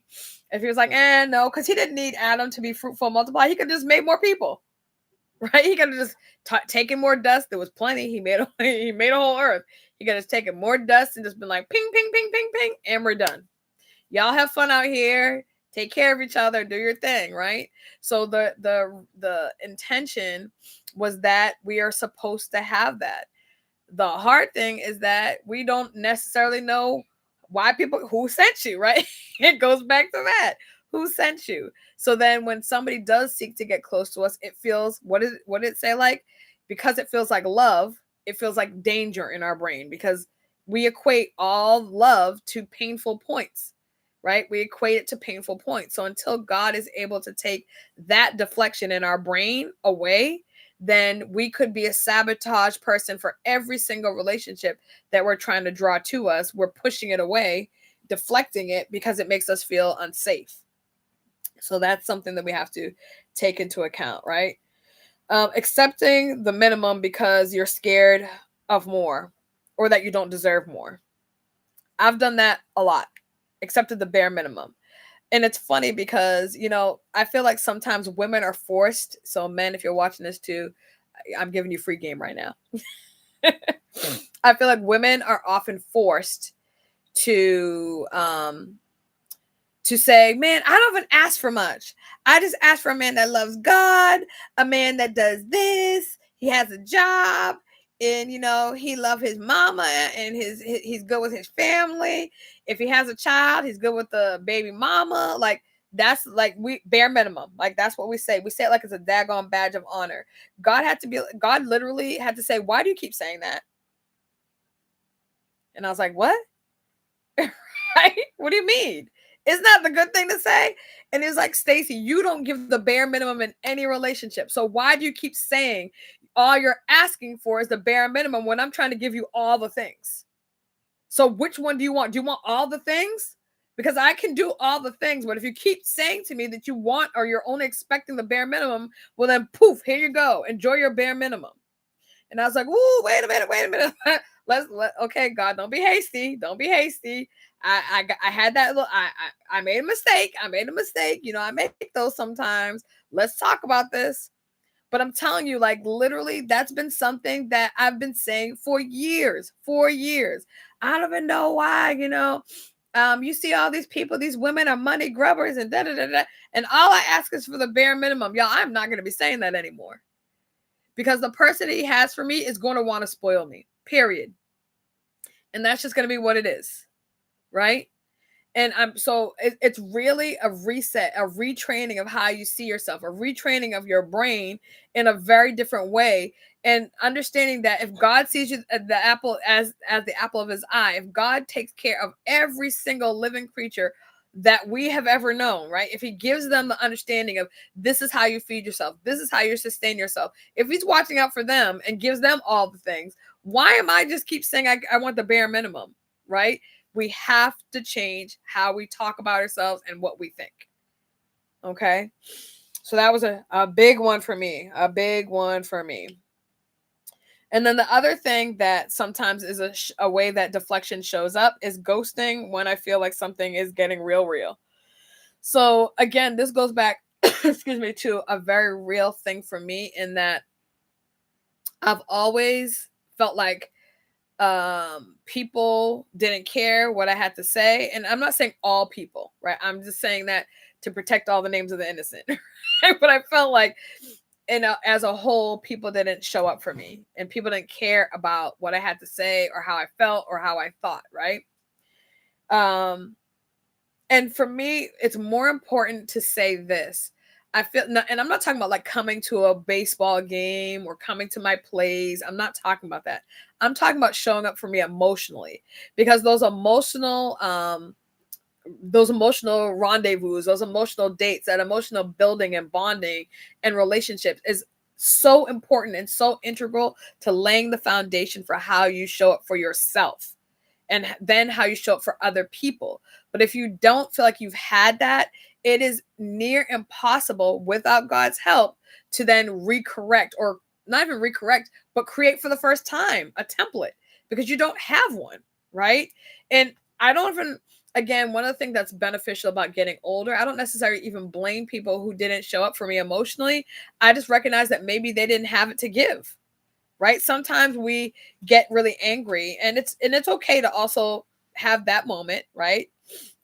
If he was like, no, because he didn't need Adam to be fruitful and multiply. He could just make more people, right? He could have just taken more dust. There was plenty. He made a whole earth. He could have taken more dust and just been like, ping, ping, ping, ping, ping, and we're done. Y'all have fun out here. Take care of each other. Do your thing, right? So the intention was that we are supposed to have that. The hard thing is that we don't necessarily know who sent you, right? It goes back to that. Who sent you? So then when somebody does seek to get close to us, it feels, what did it say? Like, because it feels like love, it feels like danger in our brain, because we equate all love to painful points, right? We equate it to painful points. So until God is able to take that deflection in our brain away, then we could be a sabotage person for every single relationship that we're trying to draw to us. We're pushing it away, deflecting it because it makes us feel unsafe. So that's something that we have to take into account, right? Accepting the minimum because you're scared of more, or that you don't deserve more. I've done that a lot, accepted the bare minimum. And it's funny because, I feel like sometimes women are forced. So men, if you're watching this too, I'm giving you free game right now. I feel like women are often forced to say, man, I don't even ask for much. I just ask for a man that loves God, a man that does this. He has a job, and he loves his mama, and he's good with his family. If he has a child, he's good with the baby mama. Like, that's like bare minimum. Like, that's what we say. We say it like it's a daggone badge of honor. God literally had to say, why do you keep saying that? And I was like, what? Right? What do you mean? Isn't that the good thing to say? And he was like, Stacey, you don't give the bare minimum in any relationship. So why do you keep saying all you're asking for is the bare minimum when I'm trying to give you all the things? So which one do you want? Do you want all the things? Because I can do all the things, but if you keep saying to me that you want or you're only expecting the bare minimum, well then poof, here you go. Enjoy your bare minimum. And I was like, "Ooh, wait a minute. Okay, God, don't be hasty. Don't be hasty. I had that little, I made a mistake. I made a mistake. You know, I make those sometimes. Let's talk about this." But I'm telling you, like literally, that's been something that I've been saying for years, 4 years. I don't even know why, you know. You see all these people, these women are money grubbers and da da da da. And all I ask is for the bare minimum. Y'all, I'm not gonna be saying that anymore. Because the person he has for me is going to want to spoil me, period. And that's just going to be what it is, right? And it's really a reset, a retraining of how you see yourself, a retraining of your brain in a very different way, and understanding that if God sees you the apple as the apple of his eye, if God takes care of every single living creature that we have ever known, right? If he gives them the understanding of this is how you feed yourself, this is how you sustain yourself, if he's watching out for them and gives them all the things, why am I just keep saying I want the bare minimum, right? We have to change how we talk about ourselves and what we think. Okay. So that was a big one for me. A big one for me. And then the other thing that sometimes is a way that deflection shows up is ghosting when I feel like something is getting real. So again, this goes back, excuse me, to a very real thing for me in that I've always felt like people didn't care what I had to say. And I'm not saying all people, right? I'm just saying that to protect all the names of the innocent. Right? But I felt like as a whole, people didn't show up for me and people didn't care about what I had to say or how I felt or how I thought, right? And for me, it's more important to say this. I feel, and I'm not talking about like coming to a baseball game or coming to my plays. I'm not talking about that. I'm talking about showing up for me emotionally, because those emotional rendezvous, those emotional dates, that emotional building and bonding and relationships is so important and so integral to laying the foundation for how you show up for yourself and then how you show up for other people. But if you don't feel like you've had that, it is near impossible without God's help to then recorrect, or not even recorrect, but create for the first time a template, because you don't have one, right? And I don't even, again, one of the things that's beneficial about getting older, I don't necessarily even blame people who didn't show up for me emotionally. I just recognize that maybe they didn't have it to give. Right? Sometimes we get really angry, and it's okay to also have that moment, right?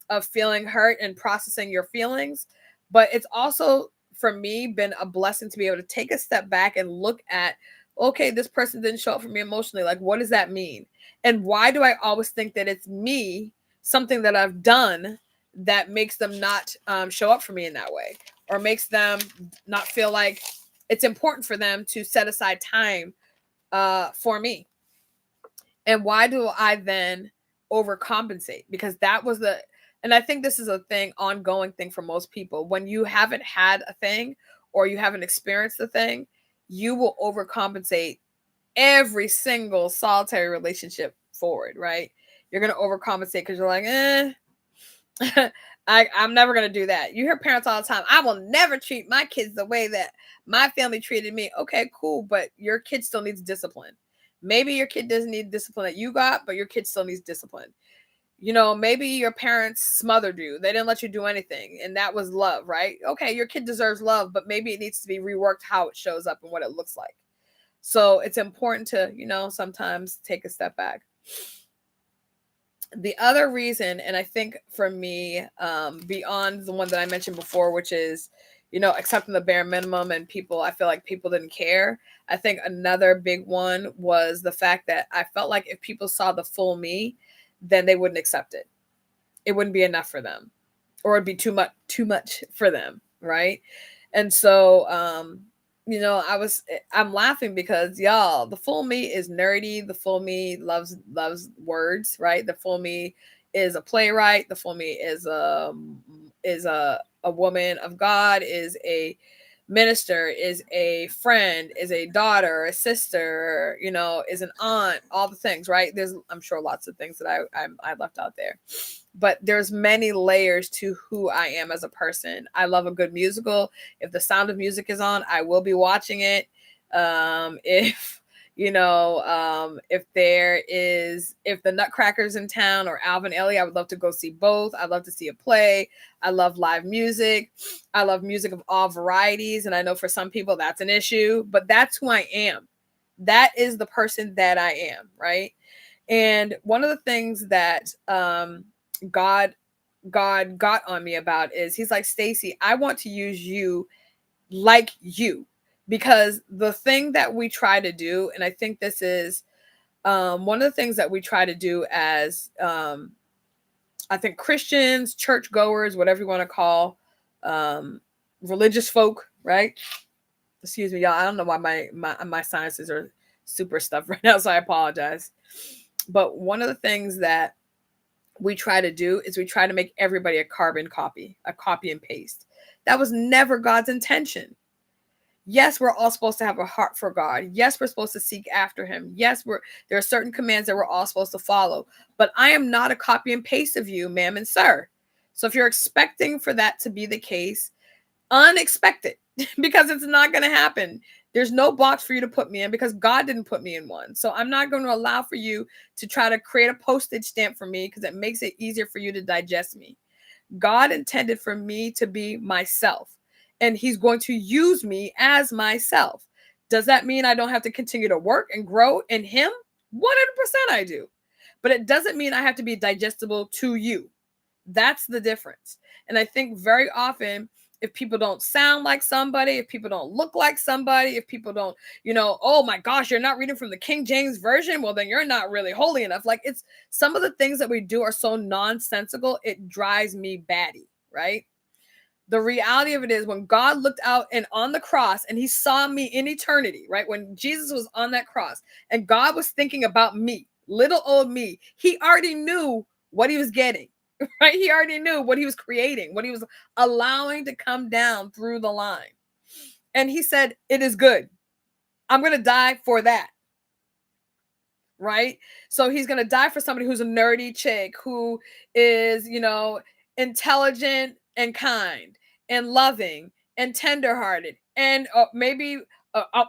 Of feeling hurt and processing your feelings. But it's also, for me, been a blessing to be able to take a step back and look at, okay, this person didn't show up for me emotionally. Like, what does that mean? And why do I always think that it's me, something that I've done that makes them not show up for me in that way, or makes them not feel like it's important for them to set aside time for me? And why do I then overcompensate? Because that was and I think this is a ongoing thing for most people. When you haven't had a thing or you haven't experienced a thing, you will overcompensate every single solitary relationship forward, right? You're going to overcompensate because you're like, I'm never going to do that. You hear parents all the time, I will never treat my kids the way that my family treated me. Okay, cool. But your kid still needs discipline. Maybe your kid doesn't need discipline that you got, but your kid still needs discipline. You know, maybe your parents smothered you. They didn't let you do anything, and that was love, right? Okay, your kid deserves love, but maybe it needs to be reworked how it shows up and what it looks like. So it's important to, sometimes take a step back. The other reason, and I think for me, beyond the one that I mentioned before, which is, accepting the bare minimum, and I feel like people didn't care. I think another big one was the fact that I felt like if people saw the full me, then they wouldn't accept it. It wouldn't be enough for them, or it'd be too much for them. Right. And so, I'm laughing because, y'all, the full me is nerdy. The full me loves words, right? The full me is a playwright. The full me is a woman of God, is a minister, is a friend, is a daughter, a sister, you know, is an aunt, all the things, right? There's, I'm sure, lots of things that I left out there, but there's many layers to who I am as a person. I love a good musical. If the Sound of Music is on, I will be watching it. If you know, if the Nutcracker's in town or Alvin Ailey, I would love to go see both. I'd love to see a play. I love live music. I love music of all varieties. And I know for some people that's an issue, but that's who I am. That is the person that I am, right? And one of the things that God got on me about is he's like, Stacy, I want to use you like you. Because the thing that we try to do, and I think this is one of the things that we try to do as, I think, Christians, churchgoers, whatever you want to call religious folk, right? Excuse me, y'all. I don't know why my sinuses are super stuffed right now, so I apologize. But one of the things that we try to do is we try to make everybody a carbon copy, a copy and paste. That was never God's intention. Yes, we're all supposed to have a heart for God. Yes, we're supposed to seek after him. Yes, there are certain commands that we're all supposed to follow. But I am not a copy and paste of you, ma'am and sir. So if you're expecting for that to be the case, unexpected, because it's not going to happen. There's no box for you to put me in because God didn't put me in one. So I'm not going to allow for you to try to create a postage stamp for me because it makes it easier for you to digest me. God intended for me to be myself. And he's going to use me as myself. Does that mean I don't have to continue to work and grow in him? 100% I do. But it doesn't mean I have to be digestible to you. That's the difference. And I think very often, if people don't sound like somebody, if people don't look like somebody, if people don't, you know, oh my gosh, you're not reading from the King James Version, well, then you're not really holy enough. Like, it's some of the things that we do are so nonsensical, it drives me batty, right? The reality of it is when God looked out and on the cross and he saw me in eternity, right? When Jesus was on that cross and God was thinking about me, little old me, he already knew what he was getting, right? He already knew what he was creating, what he was allowing to come down through the line. And he said, it is good. I'm going to die for that. Right? So he's going to die for somebody who's a nerdy chick, who is, you know, intelligent and kind and loving and tenderhearted and maybe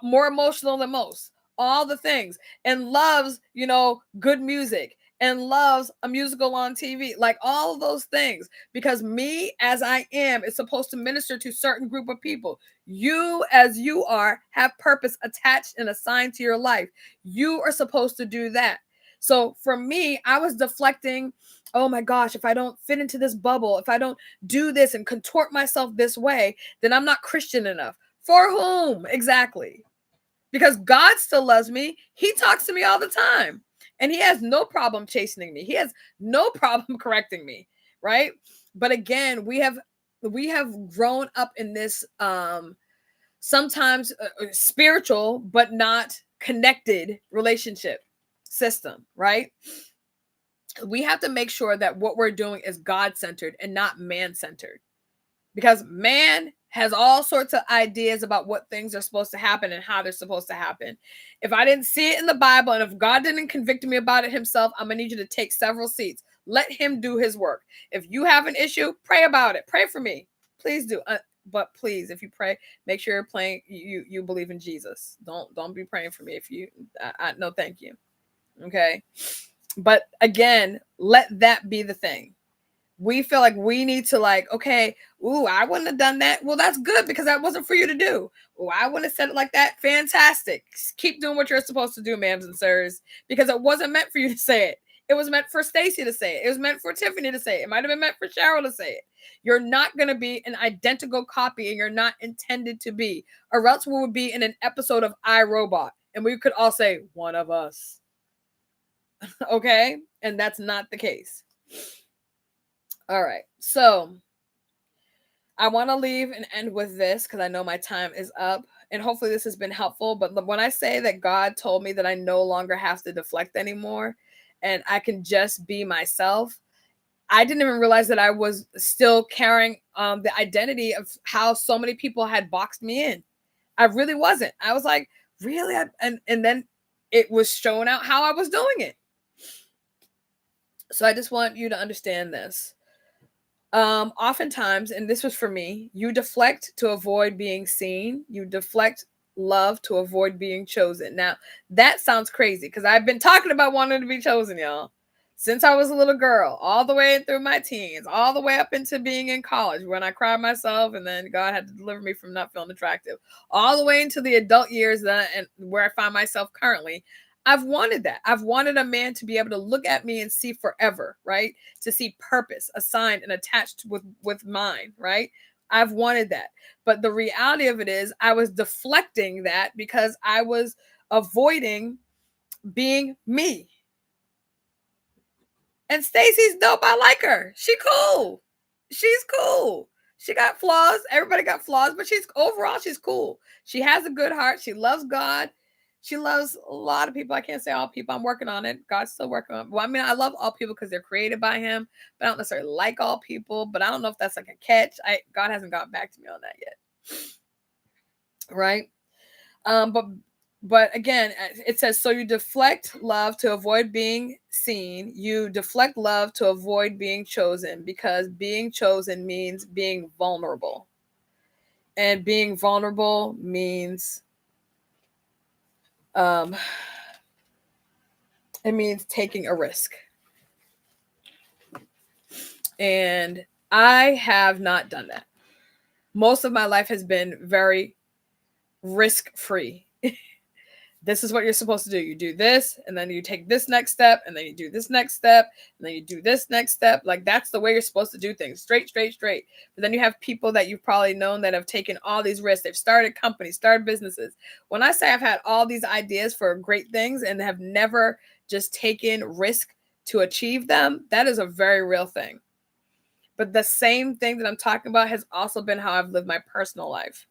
more emotional than most, all the things, and loves, you know, good music and loves a musical on TV, like all of those things, because me as I am is supposed to minister to a certain group of people. You as you are have purpose attached and assigned to your life. You are supposed to do that. So for me, I was deflecting, oh my gosh, if I don't fit into this bubble, if I don't do this and contort myself this way, then I'm not Christian enough. For whom exactly? Because God still loves me. He talks to me all the time. And he has no problem chastening me. He has no problem correcting me, right? But again, we have grown up in this sometimes spiritual but not connected relationship system, right? We have to make sure that what we're doing is God-centered and not man-centered, because man has all sorts of ideas about what things are supposed to happen and how they're supposed to happen. If I didn't see it in the Bible and if God didn't convict me about it himself, I'm gonna need you to take several seats. Let him do his work. If you have an issue, pray about it. Pray for me. Please do. But please, if you pray, make sure you're praying. You believe in Jesus. Don't be praying for me if you. No, thank you. Okay. But again, let that be the thing. We feel like we need to, like, okay, ooh, I wouldn't have done that. Well, that's good because that wasn't for you to do. Oh, I wouldn't have said it like that. Fantastic. Keep doing what you're supposed to do, ma'ams and sirs, because it wasn't meant for you to say it. It was meant for Stacy to say it. It was meant for Tiffany to say it. It might have been meant for Cheryl to say it. You're not going to be an identical copy, and you're not intended to be, or else we would be in an episode of iRobot, and we could all say, one of us. Okay? And that's not the case. All right. So I want to leave and end with this because I know my time is up, and hopefully this has been helpful. But when I say that God told me that I no longer have to deflect anymore and I can just be myself, I didn't even realize that I was still carrying the identity of how so many people had boxed me in. I really wasn't. I was like, really? And then it was showing out how I was doing it. So I just want you to understand this. Oftentimes, and this was for me, you deflect to avoid being seen. You deflect love to avoid being chosen. Now, that sounds crazy because I've been talking about wanting to be chosen, y'all, since I was a little girl, all the way through my teens, all the way up into being in college when I cried myself and then God had to deliver me from not feeling attractive, all the way into the adult years and where I find myself currently. I've wanted that. I've wanted a man to be able to look at me and see forever, right? To see purpose assigned and attached with mine, right? I've wanted that. But the reality of it is I was deflecting that because I was avoiding being me. And Stacy's dope. I like her. She cool. She's cool. She got flaws. Everybody got flaws, but she's cool. She has a good heart. She loves God. She loves a lot of people. I can't say all people. I'm working on it. God's still working on it. Well, I mean, I love all people because they're created by him, but I don't necessarily like all people. But I don't know if that's like a catch. God hasn't gotten back to me on that yet. Right? But again, it says, so you deflect love to avoid being seen. You deflect love to avoid being chosen, because being chosen means being vulnerable. And being vulnerable means it means taking a risk. And I have not done that. Most of my life has been very risk-free. This is what you're supposed to do. You do this, and then you take this next step, and then you do this next step, and then you do this next step. Like, that's the way you're supposed to do things. Straight, straight, straight. But then you have people that you've probably known that have taken all these risks. They've started companies, started businesses. When I say I've had all these ideas for great things and have never just taken risk to achieve them, that is a very real thing. But the same thing that I'm talking about has also been how I've lived my personal life.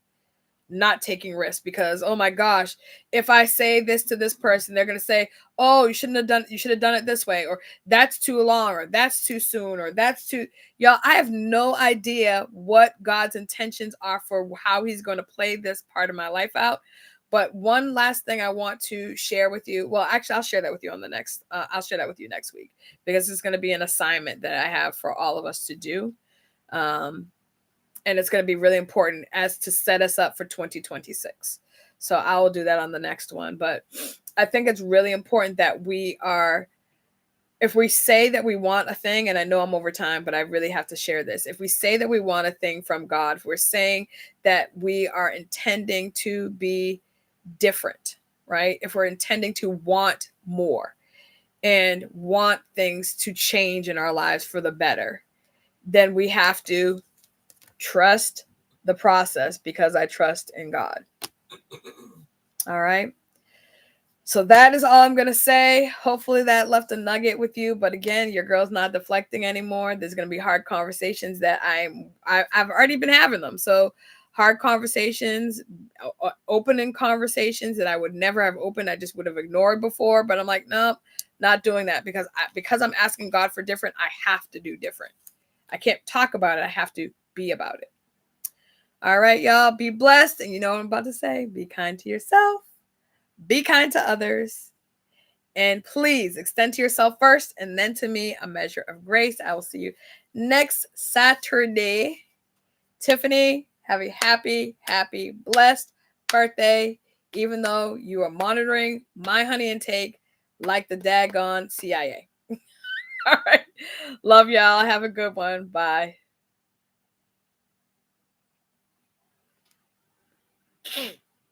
Not taking risks, because, oh my gosh, if I say this to this person, they're going to say, oh, you should have done it this way, or that's too long, or that's too soon, or that's too, y'all, I have no idea what God's intentions are for how he's going to play this part of my life out. But one last thing I want to share with you. Well, actually, I'll share that with you on the next, I'll share that with you next week, because it's going to be an assignment that I have for all of us to do. And it's going to be really important as to set us up for 2026. So I will do that on the next one. But I think it's really important that if we say that we want a thing, and I know I'm over time, but I really have to share this. If we say that we want a thing from God, if we're saying that we are intending to be different, right? If we're intending to want more and want things to change in our lives for the better, then we have to trust the process, because I trust in God. All right. So that is all I'm going to say. Hopefully that left a nugget with you. But again, your girl's not deflecting anymore. There's going to be hard conversations that I've already been having them. So hard conversations, opening conversations that I would never have opened. I just would have ignored before. But I'm like, no, not doing that, because I'm asking God for different. I have to do different. I can't talk about it. I have to be about it. All right, y'all, be blessed. And you know what I'm about to say. Be kind to yourself. Be kind to others. And please extend to yourself first, and then to me a measure of grace. I will see you next Saturday. Tiffany, have a happy, happy, blessed birthday, even though you are monitoring my honey intake like the daggone CIA. All right. Love y'all. Have a good one. Bye.